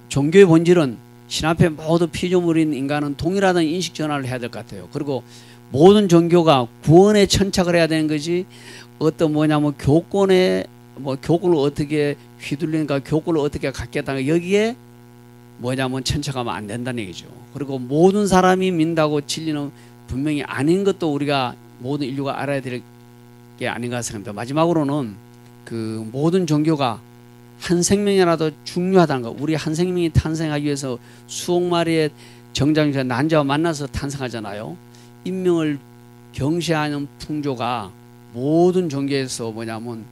종교의 본질은 신 앞에 모두 피조물인 인간은 동일하다는 인식 전환을 해야 될 것 같아요. 그리고 모든 종교가 구원에 천착을 해야 되는 거지 어떤 뭐냐면 교권을 어떻게 휘둘리는가, 교권을 어떻게 갖겠다는 여기에 뭐냐면 천착하면 안 된다는 얘기죠. 그리고 모든 사람이 믿는다고 진리는 분명히 아닌 것도 우리가 모든 인류가 알아야 될 게 아닌가 생각합니다. 마지막으로는 그 모든 종교가 한 생명이라도 중요하다는 거. 우리 한 생명이 탄생하기 위해서 수억 마리의 정장자 난자와 만나서 탄생하잖아요. 인명을 경시하는 풍조가 모든 종교에서 뭐냐면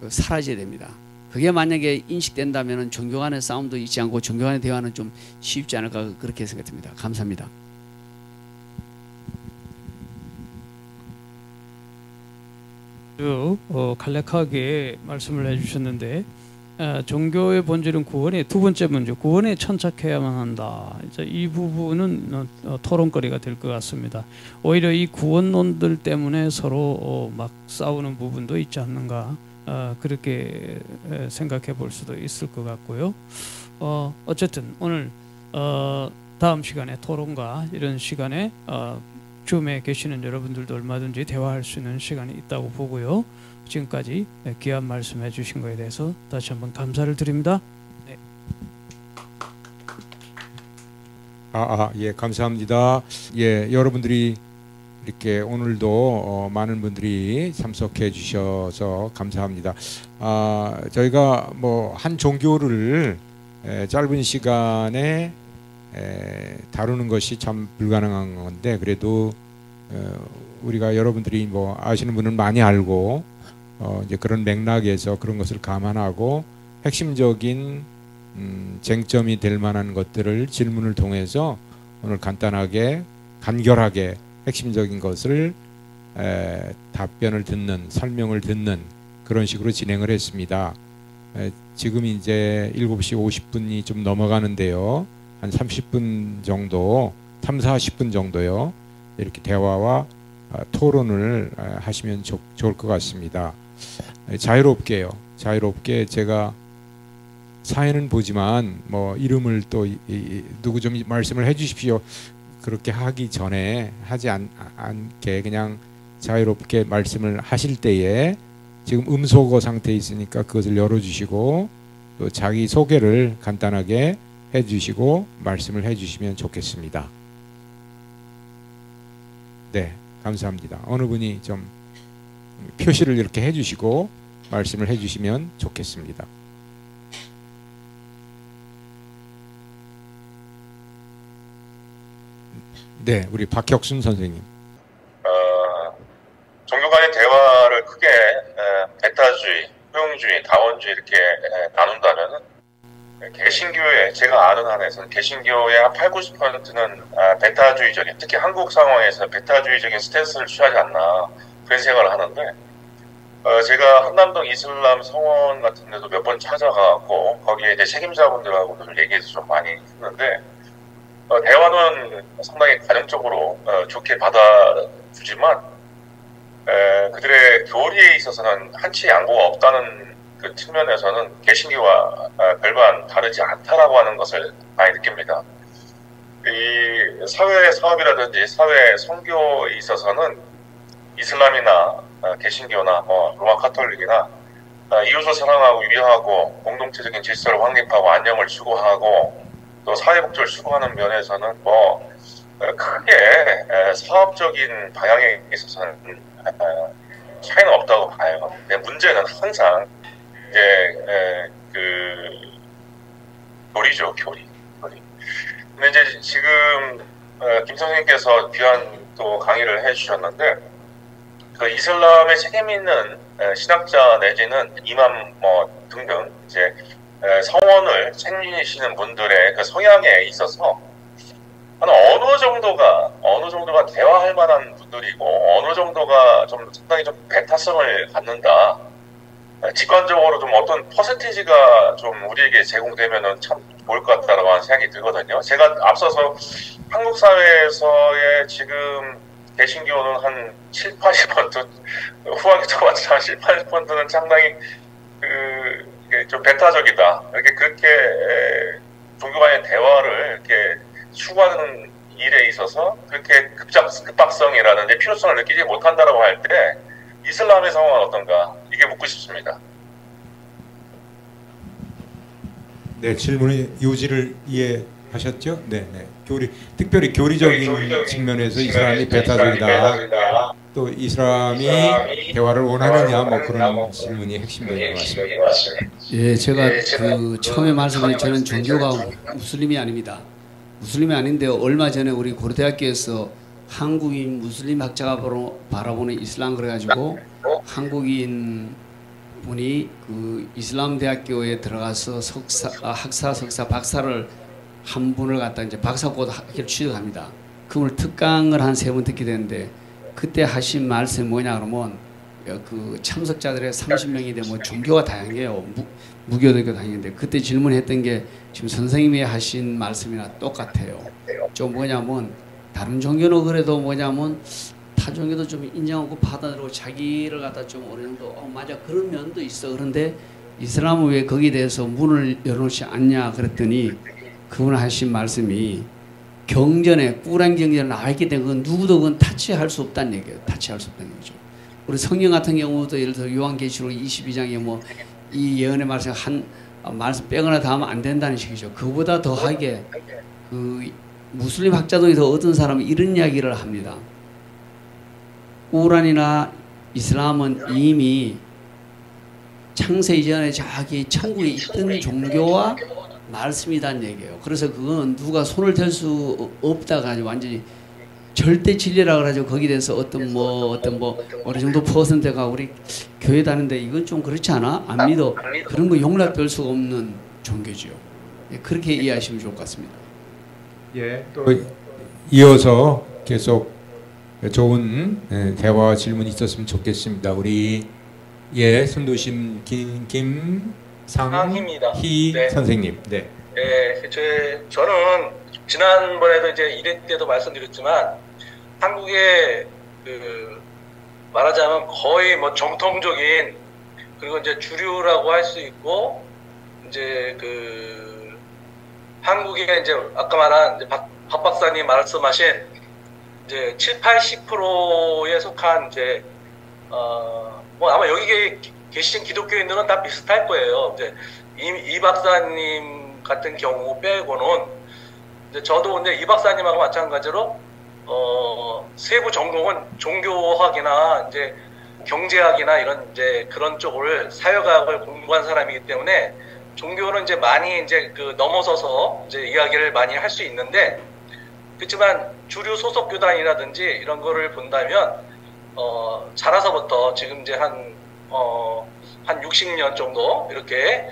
사라져야 됩니다. 그게 만약에 인식된다면 종교 간의 싸움도 있지 않고 종교 간의 대화는 좀 쉽지 않을까 그렇게 생각됩니다. 감사합니다. 간략하게 말씀을 해주셨는데 종교의 본질은 구원의 두 번째 문제, 구원에 천착해야만 한다. 이제 이 부분은 토론거리가 될 것 같습니다. 오히려 이 구원론들 때문에 서로 막 싸우는 부분도 있지 않는가, 그렇게 생각해 볼 수도 있을 것 같고요. 어쨌든 오늘 다음 시간에 토론과 이런 시간에 줌에 계시는 여러분들도 얼마든지 대화할 수 있는 시간이 있다고 보고요. 지금까지 귀한 말씀해 주신 것에 대해서 다시 한번 감사를 드립니다. 네. 예, 감사합니다. 예, 여러분들이 이렇게 오늘도 많은 분들이 참석해 주셔서 감사합니다. 저희가 뭐 한 종교를 짧은 시간에 다루는 것이 참 불가능한 건데, 그래도 우리가 여러분들이 뭐 아시는 분은 많이 알고 이제 그런 맥락에서 그런 것을 감안하고 핵심적인 쟁점이 될 만한 것들을 질문을 통해서 오늘 간단하게 간결하게 핵심적인 것을 답변을 듣는, 설명을 듣는 그런 식으로 진행을 했습니다. 지금 이제 7시 50분이 좀 넘어가는데요. 한 30분 정도, 40분 정도요. 이렇게 대화와 토론을 하시면 좋을 것 같습니다. 자유롭게요. 자유롭게 제가 사연은 보지만 뭐 이름을 또 누구 좀 말씀을 해 주십시오. 그렇게 하기 전에 하지 않게 그냥 자유롭게 말씀을 하실 때에 지금 음소거 상태에 있으니까 그것을 열어주시고 또 자기 소개를 간단하게 해주시고 말씀을 해주시면 좋겠습니다. 네, 감사합니다. 어느 분이 좀 표시를 이렇게 해주시고 말씀을 해주시면 좋겠습니다. 네, 우리 박혁순 선생님. 종교 간의 대화를 크게 배타주의, 효용주의, 다원주의 이렇게 나눈다면은 개신교회, 제가 아는 한에서는 개신교의 한 80~90%는 배타주의적인, 특히 한국 상황에서 배타주의적인 스탠스를 취하지 않나 그런 생각을 하는데, 제가 한남동 이슬람 성원 같은 데도 몇 번 찾아가고 거기에 이제 책임자분들하고도 얘기해서 좀 많이 했는데, 대화는 상당히 가정적으로 좋게 받아주지만 그들의 교리에 있어서는 한치 양보가 없다는 그 측면에서는 개신교와 별반 다르지 않다라고 하는 것을 많이 느낍니다. 이 사회 사업이라든지 사회 선교에 있어서는 이슬람이나 개신교나 로마 카톨릭이나 이웃을 사랑하고 위하고 공동체적인 질서를 확립하고 안녕을 추구하고 또 사회복지를 추구하는 면에서는 뭐 크게 사업적인 방향에 있어서는 차이는 없다고 봐요. 근데 문제는 항상 이제 그 교리죠, 교리. 근데 이제 지금 김 선생님께서 귀한 또 강의를 해주셨는데, 그 이슬람에 책임 있는 신학자 내지는 이맘 뭐 등등 이제 성원을 책임지시는 분들의 그 성향에 있어서 어느 정도가 대화할 만한 분들이고 어느 정도가 좀 상당히 좀 배타성을 갖는다. 직관적으로 좀 어떤 퍼센티지가 좀 우리에게 제공되면은 참 좋을 것 같다라고 하는 생각이 들거든요. 제가 앞서서 한국 사회에서의 지금 개신교는 한 7~80% 후하게 쳐봤지만 7~80%는 상당히 좀 배타적이다. 그렇게 종교 간의 대화를 이렇게 추구하는 일에 있어서 그렇게 급박성이라든지 필요성을 느끼지 못한다라고 할 때 이슬람의 상황은 어떤가? 이게 묻고 싶습니다. 네, 질문의 요지를 이해하셨죠? 네, 네. 특별히 교리적인 측면에서 이슬람이 배타적이다. 또 이슬람이 대화를 원하느냐, 뭐 그런 질문이 핵심적인 것 같습니다. 예, 제가 그 처음에 말씀드린 저는 종교가 무슬림이 아닙니다. 무슬림이 아닌데 얼마 전에 우리 고려대학교에서 한국인 무슬림 학자가 바라보는 이슬람 그래가지고 한국인 분이 그 이슬람 대학교에 들어가서 학사, 석사, 박사를 한 분을 갖다 이제 박사고 학위를 취득합니다. 그분을 특강을 한 3번 듣게 되는데 그때 하신 말씀이 뭐냐 그러면 그 참석자들의 30명이 되면 종교가 다양해요. 무교도교 다양한데 그때 질문했던 게 지금 선생님이 하신 말씀이나 똑같아요. 좀 뭐냐면 다른 종교는 그래도 뭐냐면 타 종교도 좀 인정하고 받아들이고 자기를 갖다 좀 어느 정도 맞아 그런 면도 있어. 그런데 이슬람은 왜 거기에 대해서 문을 열어놓지 않냐 그랬더니 그분 하신 말씀이 경전에 꾸란 경전에 나와 있기 때문에 그건 누구도 그건 타치할 수 없다는 얘기예요. 타치할 수 없다는 얘기죠. 우리 성경 같은 경우도 예를 들어 요한계시록 22장에 뭐 이 예언의 말씀 한 말씀 빼거나 다 하면 안 된다는 식이죠. 그보다 더하게 그 무슬림 학자들에서 어떤 사람은 이런 이야기를 합니다. 꾸란이나 이슬람은 이미 창세 이전에 자기 천국에 있던 종교와 말씀이란 얘기예요. 그래서 그건 누가 손을 댈 수 없다가 아니고 완전히 절대 진리라 그러죠. 거기에 대해서 어떤 어느 정도 퍼센트가 우리 교회 다니는데 이건 좀 그렇지 않아? 안 믿어. 그런 거 용납될 수가 없는 종교지요. 그렇게 이해하시면 좋을 것 같습니다. 예, 또 이어서 계속 좋은 대화와 질문이 있었으면 좋겠습니다. 우리 순도심 김상희입니다. 네. 선생님. 네. 저는 지난번에도 이제 1회 때도 말씀드렸지만 한국의 말하자면 거의 뭐 정통적인 그리고 이제 주류라고 할 수 있고 이제 한국의 이제 아까 말한 이제 박 박사님 말씀하신 이제 70~80%에 속한 이제 뭐 아마 여기 계신 기독교인들은 다 비슷할 거예요. 이제 이 박사님 같은 경우 빼고는 이제 저도 근데 이 박사님하고 마찬가지로 세부 전공은 종교학이나 이제 경제학이나 이런 이제 그런 쪽을 사회과학을 공부한 사람이기 때문에 종교는 이제 많이 이제 넘어서서 이제 이야기를 많이 할 수 있는데 그렇지만 주류 소속 교단이라든지 이런 거를 본다면 자라서부터 지금 이제 한 60년 정도 이렇게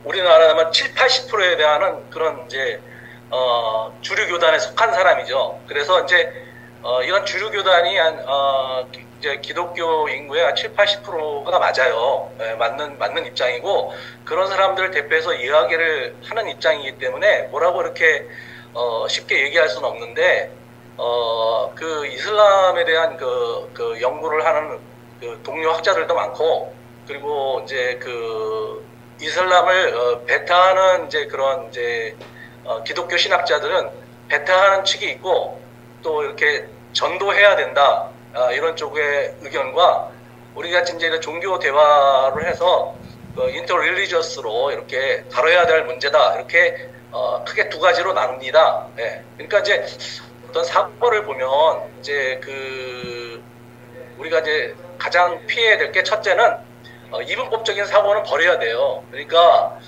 우리나라는 70~80%에 대한 그런 이제 주류 교단에 속한 사람이죠. 그래서 이제 이런 주류 교단이 이제 기독교 인구의 70~80%가 맞아요. 네, 맞는 입장이고 그런 사람들을 대표해서 이야기를 하는 입장이기 때문에 뭐라고 이렇게 쉽게 얘기할 수는 없는데 이슬람에 대한 연구를 하는 동료 학자들도 많고 그리고 이제 이슬람을 배타하는 이제 그런 이제 기독교 신학자들은 배타하는 측이 있고 또 이렇게 전도해야 된다 이런 쪽의 의견과 우리 같이 이제 종교 대화를 해서 인터릴리저스로 이렇게 다뤄야 될 문제다 이렇게 크게 두 가지로 나눕니다. 네. 그러니까 이제 어떤 사고를 보면 이제 우리가 이제 가장 피해야 될 게 첫째는 이분법적인 사고는 버려야 돼요. 그러니까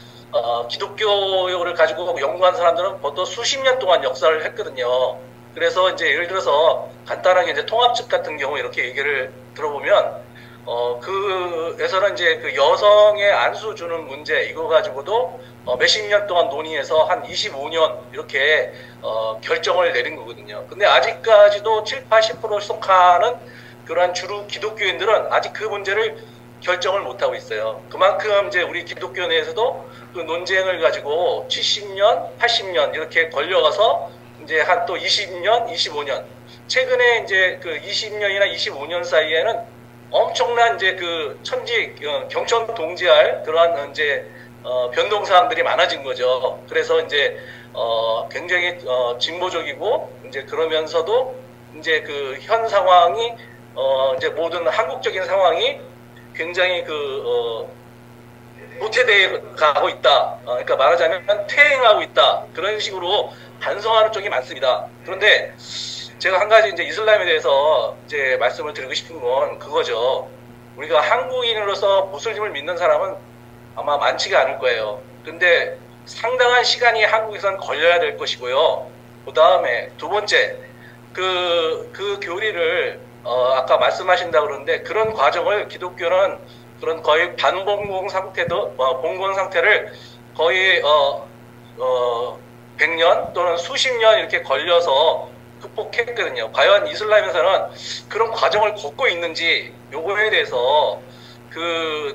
기독교를 가지고 연구한 사람들은 보통 수십 년 동안 역사를 했거든요. 그래서 이제 예를 들어서 간단하게 이제 통합집 같은 경우 이렇게 얘기를 들어보면 그에서는 이제 여성의 안수 주는 문제 이거 가지고도 몇십 년 동안 논의해서 한 25년 이렇게 결정을 내린 거거든요. 근데 아직까지도 70~80% 속하는 그러한 주류 기독교인들은 아직 그 문제를 결정을 못하고 있어요. 그만큼 이제 우리 기독교 내에서도 그 논쟁을 가지고 70년, 80년 이렇게 걸려가서 이제 한 또 20년, 25년 최근에 이제 20년이나 25년 사이에는 엄청난 이제 경천 동지할 그러한 이제 변동 사항들이 많아진 거죠. 그래서 이제 굉장히 진보적이고 이제 그러면서도 이제 현 상황이 이제 모든 한국적인 상황이 굉장히 도태되어 가고 있다. 그러니까 말하자면 퇴행하고 있다. 그런 식으로 반성하는 쪽이 많습니다. 그런데 제가 한 가지 이제 이슬람에 대해서 이제 말씀을 드리고 싶은 건 그거죠. 우리가 한국인으로서 무슬림을 믿는 사람은 아마 많지가 않을 거예요. 근데 상당한 시간이 한국에선 걸려야 될 것이고요. 그 다음에 두 번째, 그 교리를 아까 말씀하신다고 그러는데 그런 과정을 기독교는 그런 거의 반봉건 상태를 거의 100년 또는 수십 년 이렇게 걸려서 극복했거든요. 과연 이슬람에서는 그런 과정을 걷고 있는지 요거에 대해서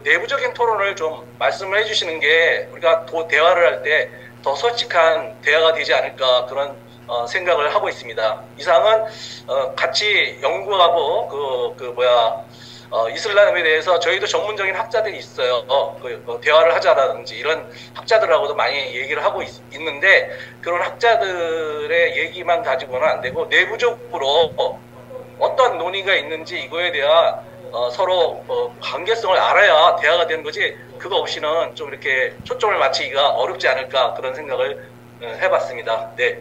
내부적인 토론을 좀 말씀을 해주시는 게 우리가 대화를 할 때 더 솔직한 대화가 되지 않을까 그런 생각을 하고 있습니다. 이상은 같이 연구하고 이슬람에 대해서 저희도 전문적인 학자들이 있어요. 대화를 하자라든지 이런 학자들하고도 많이 얘기를 하고 있는데 그런 학자들의 얘기만 가지고는 안 되고 내부적으로 어떤 논의가 있는지 이거에 대한 서로 관계성을 알아야 대화가 되는 거지 그거 없이는 좀 이렇게 초점을 맞추기가 어렵지 않을까 그런 생각을 해봤습니다. 네.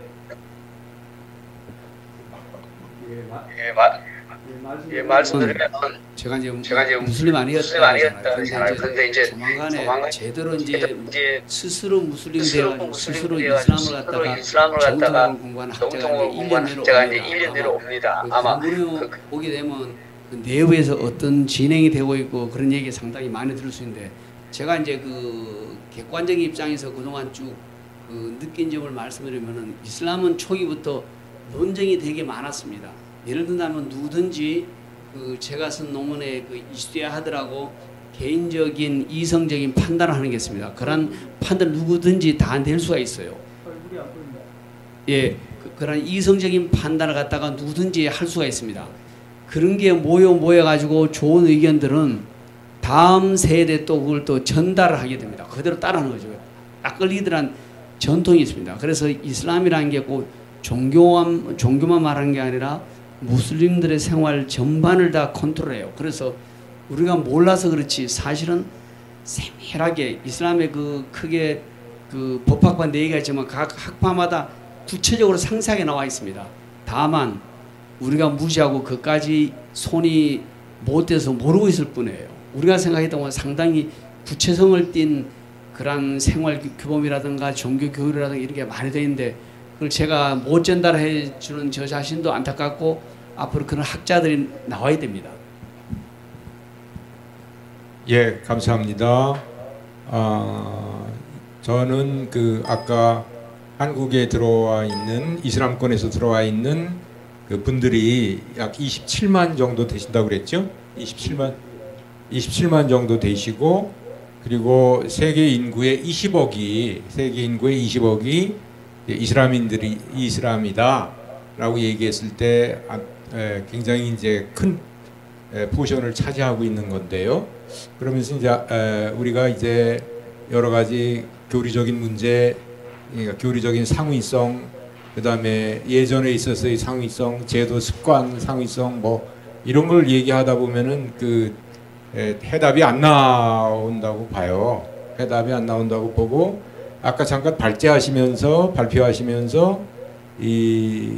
예, 말씀드리면 제가 이제 무슬림 아니었다잖아요. 그런데 이제 조만간에 제대로 이제 스스로 무슬림 되어 스스로 이슬람을 갖다가 정통을 공부한 학자가 이제 1년 내로 옵니다. 아마 보게 되면 그 내부에서 어떤 진행이 되고 있고 그런 얘기 상당히 많이 들을 수 있는데, 제가 이제 그 객관적인 입장에서 그동안 쭉 그 느낀 점을 말씀드리면은, 이슬람은 초기부터 논쟁이 되게 많았습니다. 예를 든다면 누구든지 그 제가 쓴 논문에 그 이슈하더라고 개인적인 이성적인 판단을 하는 게 있습니다. 그런 판단 누구든지 다 낼 수가 있어요. 예, 그런 이성적인 판단을 갖다가 누구든지 할 수가 있습니다. 그런 게 모여가지고 좋은 의견들은 다음 세대 또 그걸 또 전달을 하게 됩니다. 그대로 따라하는 거죠. 아끌리드란 전통이 있습니다. 그래서 이슬람이라는 게 꼭 종교만 말하는 게 아니라 무슬림들의 생활 전반을 다 컨트롤해요. 그래서 우리가 몰라서 그렇지 사실은 세밀하게 이슬람의 그 크게 그 법학과 4개가 있지만 각 학파마다 구체적으로 상세하게 나와 있습니다. 다만 우리가 무시하고 그까지 손이 못 대서 모르고 있을 뿐이에요. 우리가 생각했던 건 상당히 구체성을 띈 그런 생활 규범이라든가 종교 교육이라든가 이런 게 많이 되어 있는데, 그걸 제가 못 전달해 주는 저 자신도 안타깝고 앞으로 그런 학자들이 나와야 됩니다. 예, 감사합니다. 저는 그 아까 한국에 들어와 있는 이슬람권에서 들어와 있는 그 분들이 약 27만 정도 되신다고 그랬죠? 27만 정도 되시고, 그리고 세계 인구의 20억이 이슬람인들이 이슬람이다라고 얘기했을 때 굉장히 이제 큰 포션을 차지하고 있는 건데요. 그러면서 이제 우리가 이제 여러 가지 교리적인 문제, 그러니까 교리적인 상위성, 그다음에 예전에 있어서의 상위성, 제도 습관 상위성 뭐 이런 걸 얘기하다 보면은 그 해답이 안 나온다고 봐요. 해답이 안 나온다고 보고, 아까 잠깐 발표하시면서 이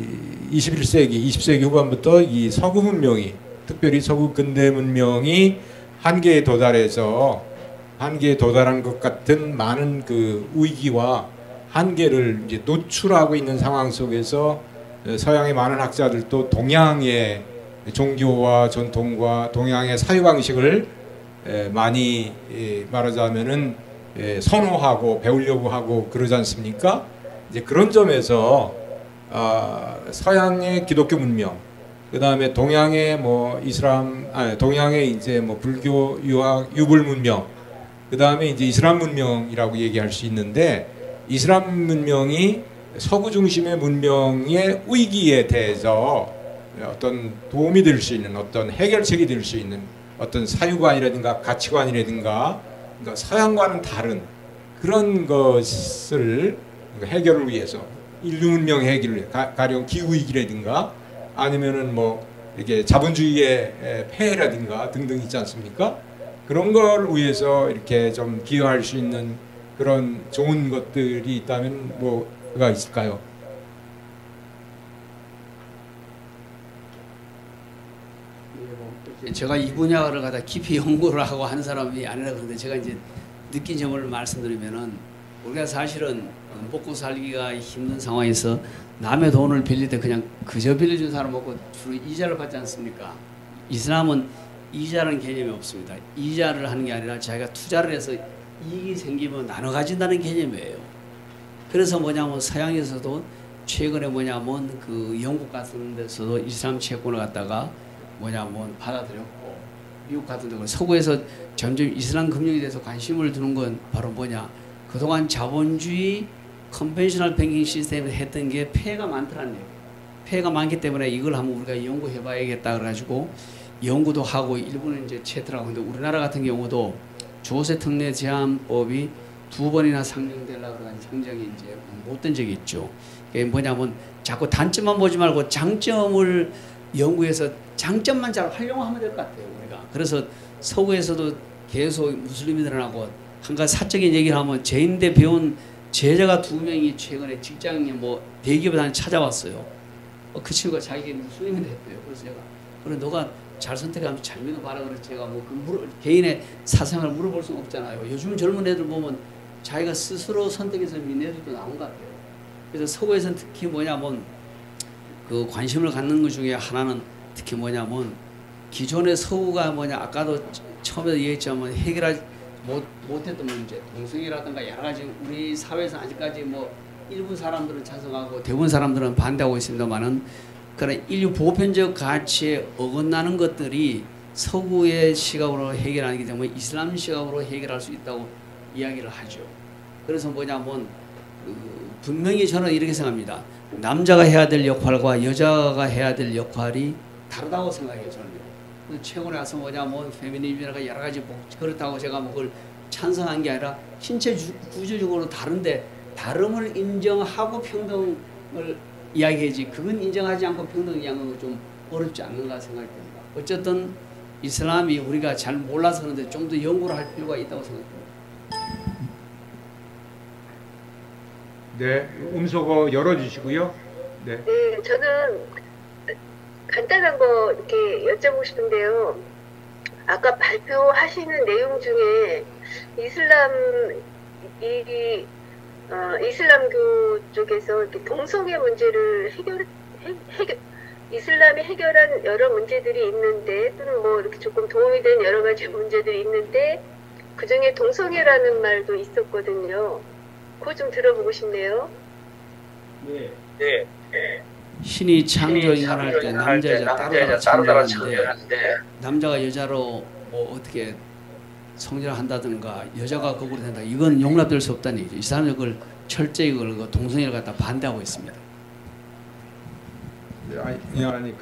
21세기, 20세기 후반부터 이 서구 문명이, 특별히 서구 근대 문명이 한계에 도달한 것 같은 많은 그 위기와 한계를 이제 노출하고 있는 상황 속에서 서양의 많은 학자들도 동양의 종교와 전통과 동양의 사유방식을 많이 말하자면은 선호하고 배우려고 하고 그러지 않습니까? 이제 그런 점에서 서양의 기독교 문명, 그 다음에 동양의 뭐 동양의 이제 뭐 불교 유불 문명, 그 다음에 이제 이슬람 문명이라고 얘기할 수 있는데, 이슬람 문명이 서구 중심의 문명의 위기에 대해서 어떤 도움이 될 수 있는, 어떤 해결책이 될 수 있는 어떤 사유관이라든가 가치관이라든가, 그러니까 서양과는 다른 그런 것을 해결을 위해서, 인류 문명 해결을 위해, 가령 기후 위기라든가 아니면은 뭐 이렇게 자본주의의 폐해라든가 등등 있지 않습니까? 그런 걸 위해서 이렇게 좀 기여할 수 있는 그런 좋은 것들이 있다면 뭐가 있을까요? 제가 이 분야를 갖다 깊이 연구를 하고 하는 사람이 아니라 그런데, 제가 이제 느낀 점을 말씀드리면은, 우리가 사실은 먹고 살기가 힘든 상황에서 남의 돈을 빌릴 때 그냥 그저 빌려준 사람 먹고 주로 이자를 받지 않습니까? 이슬람은 이자라는 개념이 없습니다. 이자를 하는 게 아니라 자기가 투자를 해서 이익이 생기면 나눠 가진다는 개념이에요. 그래서 뭐냐면 서양에서도 최근에 뭐냐면 그 영국 같은 데서도 이슬람 채권을 갖다가 뭐냐면 받아들였고, 미국 같은 데는 서구에서 점점 이슬람 금융에 대해서 관심을 두는 건 바로 뭐냐, 그동안 자본주의 컨벤셔널 뱅킹 시스템에서 했던 게 폐해가 많더라는 얘기예요. 폐해가 많기 때문에 이걸 한번 우리가 연구해 봐야겠다 그래가지고 연구도 하고, 일본은 이제 채택하고, 근데 우리나라 같은 경우도 조세 특례 제한법이 2번이나 상정되려고 그런 상정이 이제 못 된 적이 있죠. 그게 뭐냐면 자꾸 단점만 보지 말고 장점을 연구해서 장점만 잘 활용하면 될 것 같아요, 우리가. 그래서 서구에서도 계속 무슬림들하고 한 가지 사적인 얘기를 하면, 제인대 배운 제자가 2명이 최근에 직장에 뭐 대기업에 찾아왔어요. 그 친구가 자기 무슬림이 됐대요. 그래서 제가 그래 너가 잘 선택하면 잘 믿어봐라. 그래서 제가 뭐 그 개인의 사상을 물어볼 수는 없잖아요. 요즘 젊은 애들 보면 자기가 스스로 선택해서 믿는 애들도 나온 것 같아요. 그래서 서구에서는 특히 뭐냐면 그 관심을 갖는 것 중에 하나는 특히 뭐냐면 기존의 서구가 뭐냐 아까도 처음에 얘기했지만 해결하지 못했던 문제, 동성애라든가 여러 가지 우리 사회에서 아직까지 뭐 일부 사람들은 찬성하고 대부분 사람들은 반대하고 있습니다만은 그런 인류 보편적 가치에 어긋나는 것들이 서구의 시각으로 해결하기 때문에 이슬람 시각으로 해결할 수 있다고 이야기를 하죠. 그래서 뭐냐면 분명히 저는 이렇게 생각합니다. 남자가 해야 될 역할과 여자가 해야 될 역할이 다르다고 생각해요. 저는요. 최근에 와서 뭐냐면 페미니즘이나 여러 가지 그렇다고 제가 뭐 그걸 찬성한 게 아니라 신체 구조적으로 다른데 다름을 인정하고 평등을 이야기하지 그건 인정하지 않고 평등 이야기하는 건 좀 어렵지 않는가 생각됩니다. 어쨌든 이슬람이 우리가 잘 몰라서 그런데 좀 더 연구를 할 필요가 있다고 생각합니다. 네, 음소거 열어주시고요. 네. 네, 저는 간단한 거 이렇게 여쭤보고 싶은데요. 아까 발표하시는 내용 중에 이슬람교 쪽에서 이렇게 동성애 문제를 이슬람이 해결한 여러 문제들이 있는데 또는 뭐 이렇게 조금 도움이 된 여러 가지 문제들이 있는데 그 중에 동성애라는 말도 있었거든요. 그거 좀 들어보고 싶네요. 네. 신이 창조 인간할 때 남자 여자 따로 창조하는데 남자가 여자로 뭐 어떻게 성질을 한다든가 여자가 거꾸로 된다 이건 용납될 수 없다는 얘기죠. 이슬람은 그걸 철저히 그걸 동성애를 갖다 반대하고 있습니다. 아니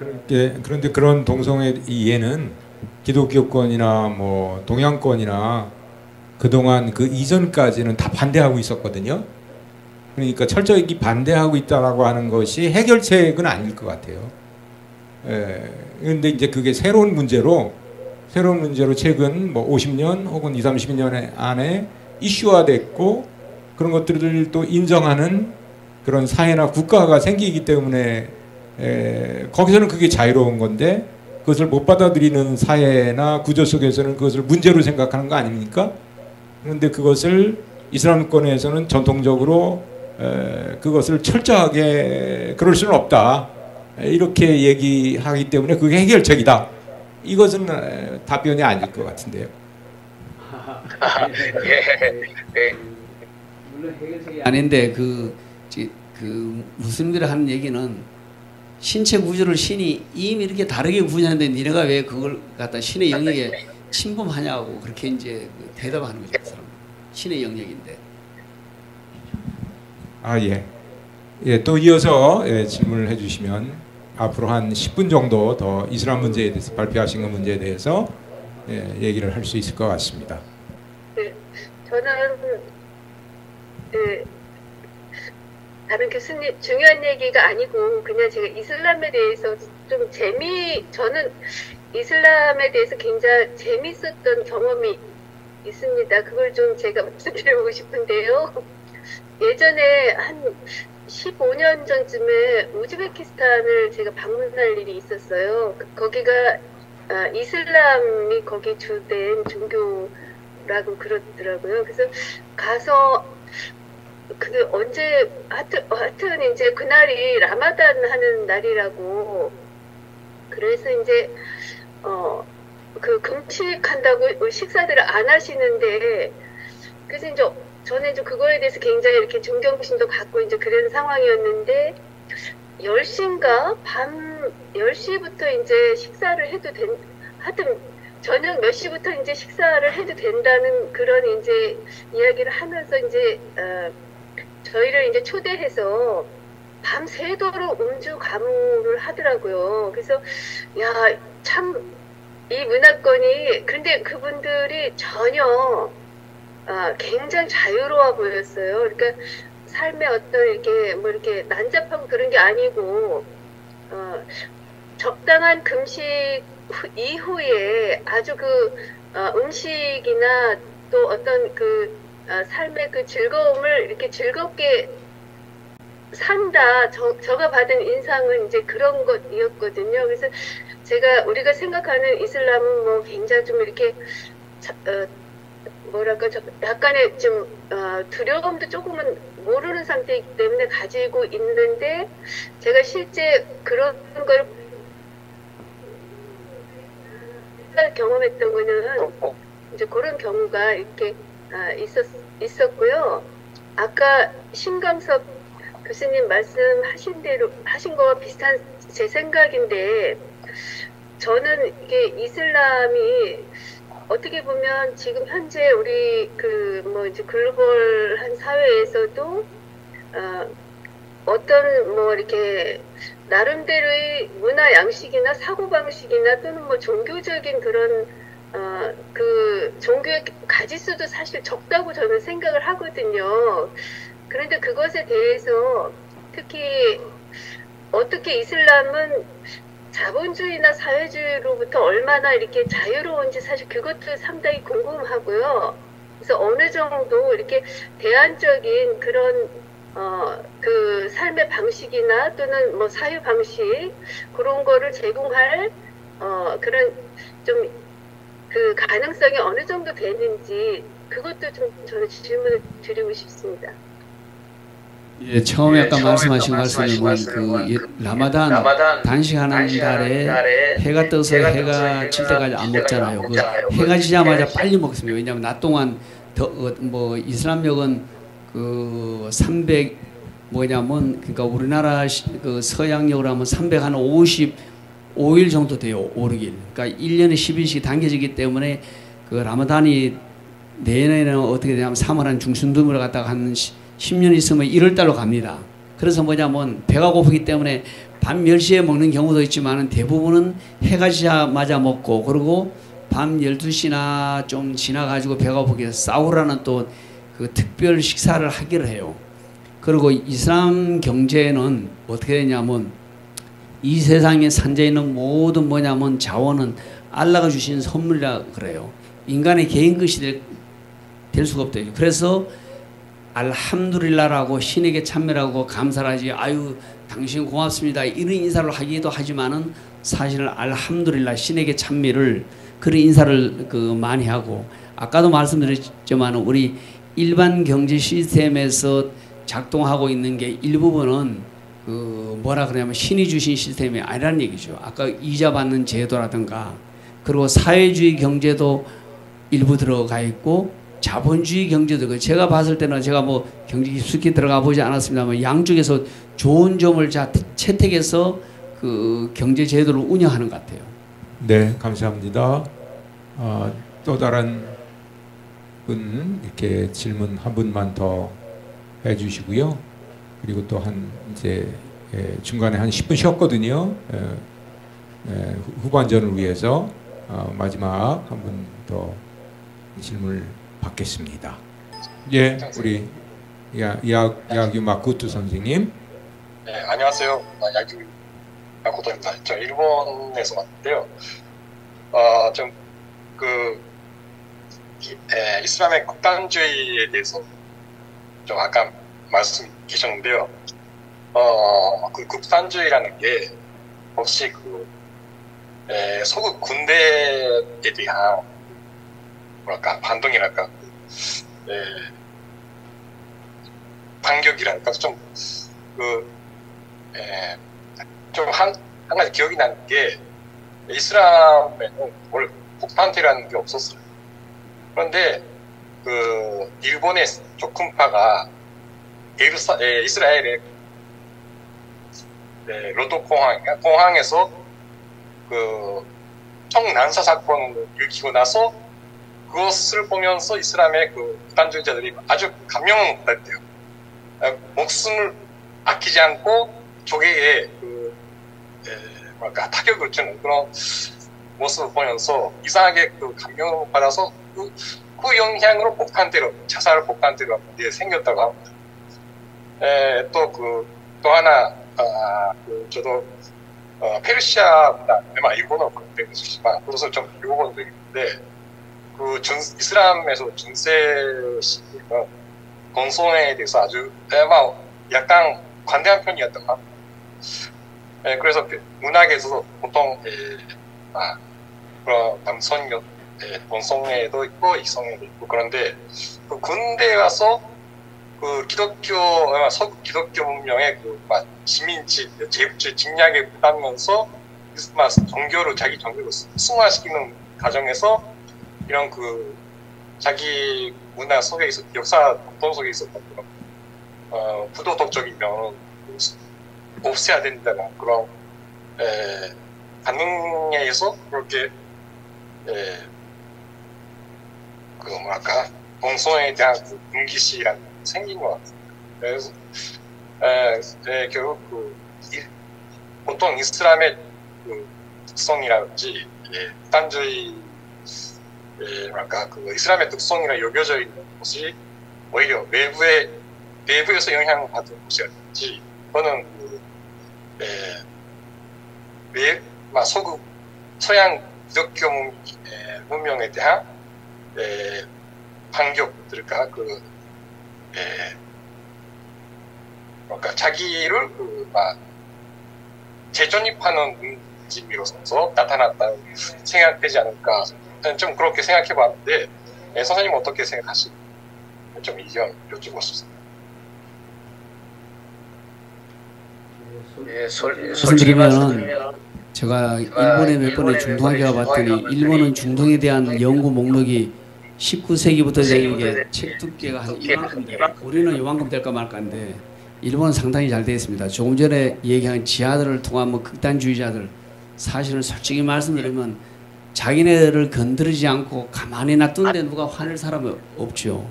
그런데 그런 동성애 이해는 기독교권이나 뭐 동양권이나 그동안 그 이전까지는 다 반대하고 있었거든요. 그러니까 철저히 반대하고 있다라고 하는 것이 해결책은 아닐 것 같아요. 그런데 이제 그게 새로운 문제로 최근 뭐 50년 혹은 20, 30년 안에 이슈화됐고 그런 것들을 또 인정하는 그런 사회나 국가가 생기기 때문에 거기서는 그게 자유로운 건데 그것을 못 받아들이는 사회나 구조 속에서는 그것을 문제로 생각하는 거 아닙니까? 그런데 그것을 이슬람권에서는 전통적으로 그것을 철저하게 그럴 수는 없다 이렇게 얘기하기 때문에 그게 해결책이다. 이것은 답변이 아닐 것 같은데요. 네. 물론 해결책이 아닌데 그 무슬림들이 하는 얘기는 신체 구조를 신이 이미 이렇게 다르게 구현하는데 니네가 왜 그걸 갖다 신의 영역에 침범하냐고 그렇게 이제 대답하는 거죠. 그 사람. 신의 영역인데. 또 이어서 질문을 해주시면 앞으로 한 10분 정도 더 이슬람 문제에 대해서 발표하신 그 문제에 대해서 얘기를 할 수 있을 것 같습니다. 네, 저는 다른 교수님 중요한 얘기가 아니고 그냥 제가 이슬람에 대해서 좀 저는 이슬람에 대해서 굉장히 재밌었던 경험이 있습니다. 그걸 좀 제가 말씀드려보고 싶은데요. 예전에 한 15년 전쯤에 우즈베키스탄을 제가 방문할 일이 있었어요. 거기가 이슬람이 거기 주된 종교라고 그러더라고요. 그래서 가서 하여튼 이제 그날이 라마단 하는 날이라고 그래서 이제 그 금식한다고 식사들을 안 하시는데 그래서 이제 저는 이제 그거에 대해서 굉장히 이렇게 존경심도 갖고 이제 그런 상황이었는데 10시인가 밤 10시부터 이제 식사를 해도 하여튼 저녁 몇 시부터 이제 식사를 해도 된다는 그런 이제 이야기를 하면서 이제 저희를 이제 초대해서 밤새도록 음주 가무를 하더라고요. 그래서 야, 참 이 문화권이 근데 그분들이 전혀 굉장히 자유로워 보였어요. 그러니까 삶의 어떤 이렇게 뭐 이렇게 난잡하고 그런 게 아니고 적당한 금식 이후에 아주 그 음식이나 또 어떤 그 삶의 그 즐거움을 이렇게 즐겁게 산다. 저가 받은 인상은 이제 그런 것이었거든요. 그래서 우리가 생각하는 이슬람은 뭐 굉장히 좀 이렇게 뭐랄까 약간의 좀 두려움도 조금은 모르는 상태이기 때문에 가지고 있는데, 제가 실제 그런 걸 경험했던 거는 이제 그런 경우가 이렇게 있었고요. 아까 신강섭 교수님 말씀하신 대로 하신 거와 비슷한 제 생각인데, 저는 이게 이슬람이 어떻게 보면 지금 현재 우리 이제 글로벌한 사회에서도 어떤 뭐 이렇게 나름대로의 문화 양식이나 사고 방식이나 또는 뭐 종교적인 그런 종교의 가지수도 사실 적다고 저는 생각을 하거든요. 그런데 그것에 대해서 특히 어떻게 이슬람은 자본주의나 사회주의로부터 얼마나 이렇게 자유로운지 사실 그것도 상당히 궁금하고요. 그래서 어느 정도 이렇게 대안적인 그런 삶의 방식이나 또는 뭐 사유 방식 그런 거를 제공할 그런 좀 그 가능성이 어느 정도 되는지 그것도 좀 저는 질문을 드리고 싶습니다. 예, 처음에 아까 말씀하신 말씀은 라마단 단식하는 달에 해가 떠서 해가 질 때까지 안 먹잖아요. 해가 지자마자 빨리 먹습니다. 왜냐하면 낮 동안 이슬람력은 300 그러니까 우리나라 서양력으로 하면 355일 정도 돼요. 5, 6일. 그러니까 1년에 10일씩 당겨지기 때문에 라마단이 내년에는 어떻게 되냐면 3월 한 중순쯤으로 갔다가 한 10년 있으면 1월 달로 갑니다. 그래서 배가 고프기 때문에 밤 10시에 먹는 경우도 있지만 대부분은 해가 지자마자 먹고, 그리고 밤 12시나 좀 지나가지고 배가 고프기 위해서 사우라는 또 특별 식사를 하기를 해요. 그리고 이슬람 경제는 어떻게 되냐면 이 세상에 산재 있는 모든 자원은 알라가 주신 선물이라 그래요. 인간의 개인 것이 될 수가 없대요. 그래서 알함두릴라라고 신에게 참여라고 감사를 하지, 아유 당신 고맙습니다 이런 인사를 하기도 하지만은 사실은 알함두릴라 신에게 참여를 그런 인사를 많이 하고, 아까도 말씀드렸지만 우리 일반 경제 시스템에서 작동하고 있는 게 일부분은 신이 주신 시스템이 아니라는 얘기죠. 아까 이자 받는 제도라든가, 그리고 사회주의 경제도 일부 들어가 있고 자본주의 경제도, 제가 봤을 때는 제가 경제 깊숙이 들어가 보지 않았습니다만 양쪽에서 좋은 점을 채택해서 경제 제도를 운영하는 것 같아요. 네, 감사합니다. 또 다른 분 이렇게 질문 한 분만 더 해주시고요. 그리고 또 중간에 한 10분 쉬었거든요. 후반전을 위해서 마지막 한 분 더 질문을 받겠습니다. 예, 우리 야규 마코토 선생님. 네, 안녕하세요. 야규 마코토입니다. 저 일본에서 왔는데요. 이슬람의 극단주의에 대해서 좀 아까 말씀 계셨는데요. 그 극단주의라는 게 혹시 소국 군대에 대한 반동이랄까, 반격이랄까, 한 가지 기억이 나는 게, 이슬람에는 원래 폭탄테라는 게 없었어요. 그런데 일본의 적군파가 이스라엘의 로도 공항에서 총난사 사건을 일으키고 나서 그것을 보면서 이슬람의 극단주의자들이 아주 감명을 받았대요. 목숨을 아끼지 않고 적에게 타격을 주는 그런 모습을 보면서 이상하게 감명을 받아서 그 영향으로 자살 폭탄테러 생겼다고 합니다. 또 하나, 저도 페르시아 문화, 일본어 배우지만 그래서 좀 읽어본 적이 있는데, 이슬람에서 중세 시기는 건성에 대해서 아주 약간 관대한 편이었다고 합니다. 그래서 문학에서 보통 그런 남성력 본성애도 있고 이성애도 있고 그런데 그 군대에 와서 그 서구 기독교 문명의 그 지민지 제국주의 직략에 부담면서 자기 종교를 승화시키는 과정에서 이런 그 자기 문화 속에 있었 역사 전통 속에 있었던 그런 부도덕적인 면을 없애야 된다는 그런 반응에 의해서 그렇게 그 뭐랄까 동성애에 대한 그 분기시라는 게 생긴 것 같습니다. 그래서 결국 보통 이슬람의 그 특성이라든지 극단주의 뭐랄까 그 이슬람의 특성이라 여겨져 있는 것이 오히려 내부에서 영향을 받은 것이라든지 또는 서양 기독교 문명에 대한 반격들과 그러니까 자기를 재존입하는 움직임으로서 나타났다고 생각되지 않을까. 저는 좀 그렇게 생각해봤는데 선생님 어떻게 생각하시는지 좀 의견 여쭈고 싶습니다. 말씀드리면 제가 일본에 몇 번에 중동학에 와봤더니 일본은 중동에 대한 연구 목록이 19세기부터 되게 책 두께가 한 이만큼 돼요. 우리는 요만큼 될까 말까인데 일본은 상당히 잘 되어 있습니다. 조금 전에 얘기한 지하들을 통한 극단주의자들 사실은 솔직히 말씀드리면 자기네를 건드리지 않고 가만히 놔두는데 누가 화낼 사람은 없죠.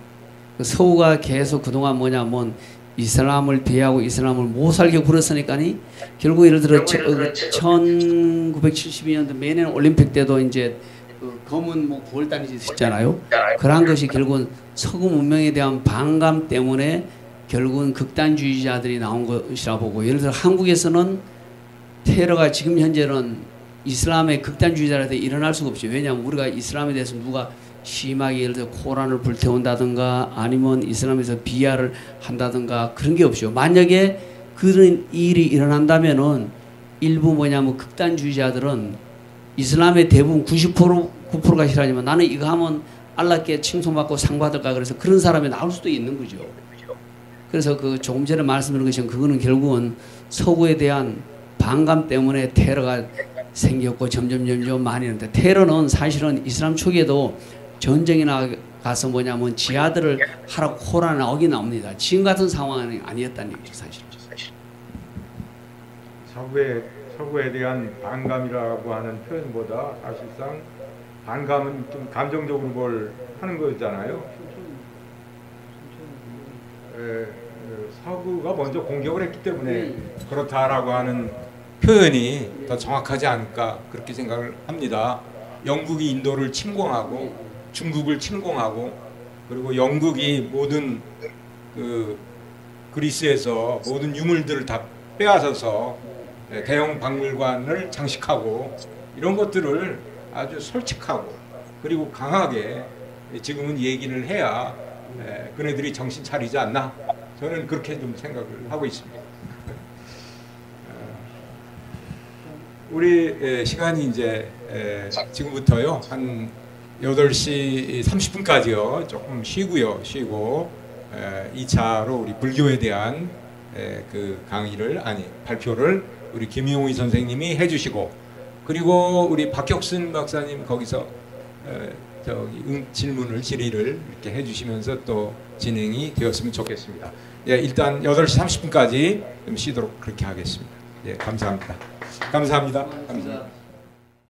서구가 계속 그동안 이슬람을 비하고 이슬람을 못 살게 굴었으니까니 결국 예를 들어 1972년도 매년 올림픽 때도 이제 검은 9월단이 있었잖아요. 그러한 것이 결국은 서구 문명에 대한 반감 때문에 결국은 극단주의자들이 나온 것이라 보고, 예를 들어 한국에서는 테러가 지금 현재는 이슬람의 극단주의자한테 일어날 수가 없죠. 왜냐하면 우리가 이슬람에 대해서 누가 심하게 예를 들어 코란을 불태운다든가 아니면 이슬람에서 비하를 한다든가 그런 게 없죠. 만약에 그런 일이 일어난다면은 일부 극단주의자들은 이슬람의 대부분 9%가 싫어하지만 나는 이거 하면 알라께 칭송받고 상 받을까 그래서 그런 사람이 나올 수도 있는 거죠. 그래서 조금 전에 말씀드린 것처럼 그거는 결국은 서구에 대한 반감 때문에 테러가 생겼고 점점 많이 있는데, 테러는 사실은 이슬람 초기에도 전쟁이 나가서 지하들을 하라고 코란 나오긴 나옵니다. 지금 같은 상황은 아니었다는 얘기죠, 사실. 서구에 대한 반감이라고 하는 표현보다 사실상 반감은 좀 감정적으로 뭘 하는 거잖아요. 서구가 먼저 공격을 했기 때문에 그렇다라고 하는 표현이 더 정확하지 않을까 그렇게 생각을 합니다. 영국이 인도를 침공하고 중국을 침공하고 그리고 영국이 모든 그리스에서 모든 유물들을 다 빼앗아서 대형 박물관을 장식하고 이런 것들을 아주 솔직하고 그리고 강하게 지금은 얘기를 해야 그네들이 정신 차리지 않나, 저는 그렇게 좀 생각을 하고 있습니다. 우리 시간이 이제 지금부터요 한 8시 30분까지요 조금 쉬고 2차로 우리 불교에 대한 그 강의를 발표를 우리 김용희 선생님이 해주시고, 그리고 우리 박혁순 박사님 거기서 질의를 이렇게 해주시면서 또 진행이 되었으면 좋겠습니다. 일단 8시 30분까지 좀 쉬도록 그렇게 하겠습니다. 감사합니다. 감사합니다.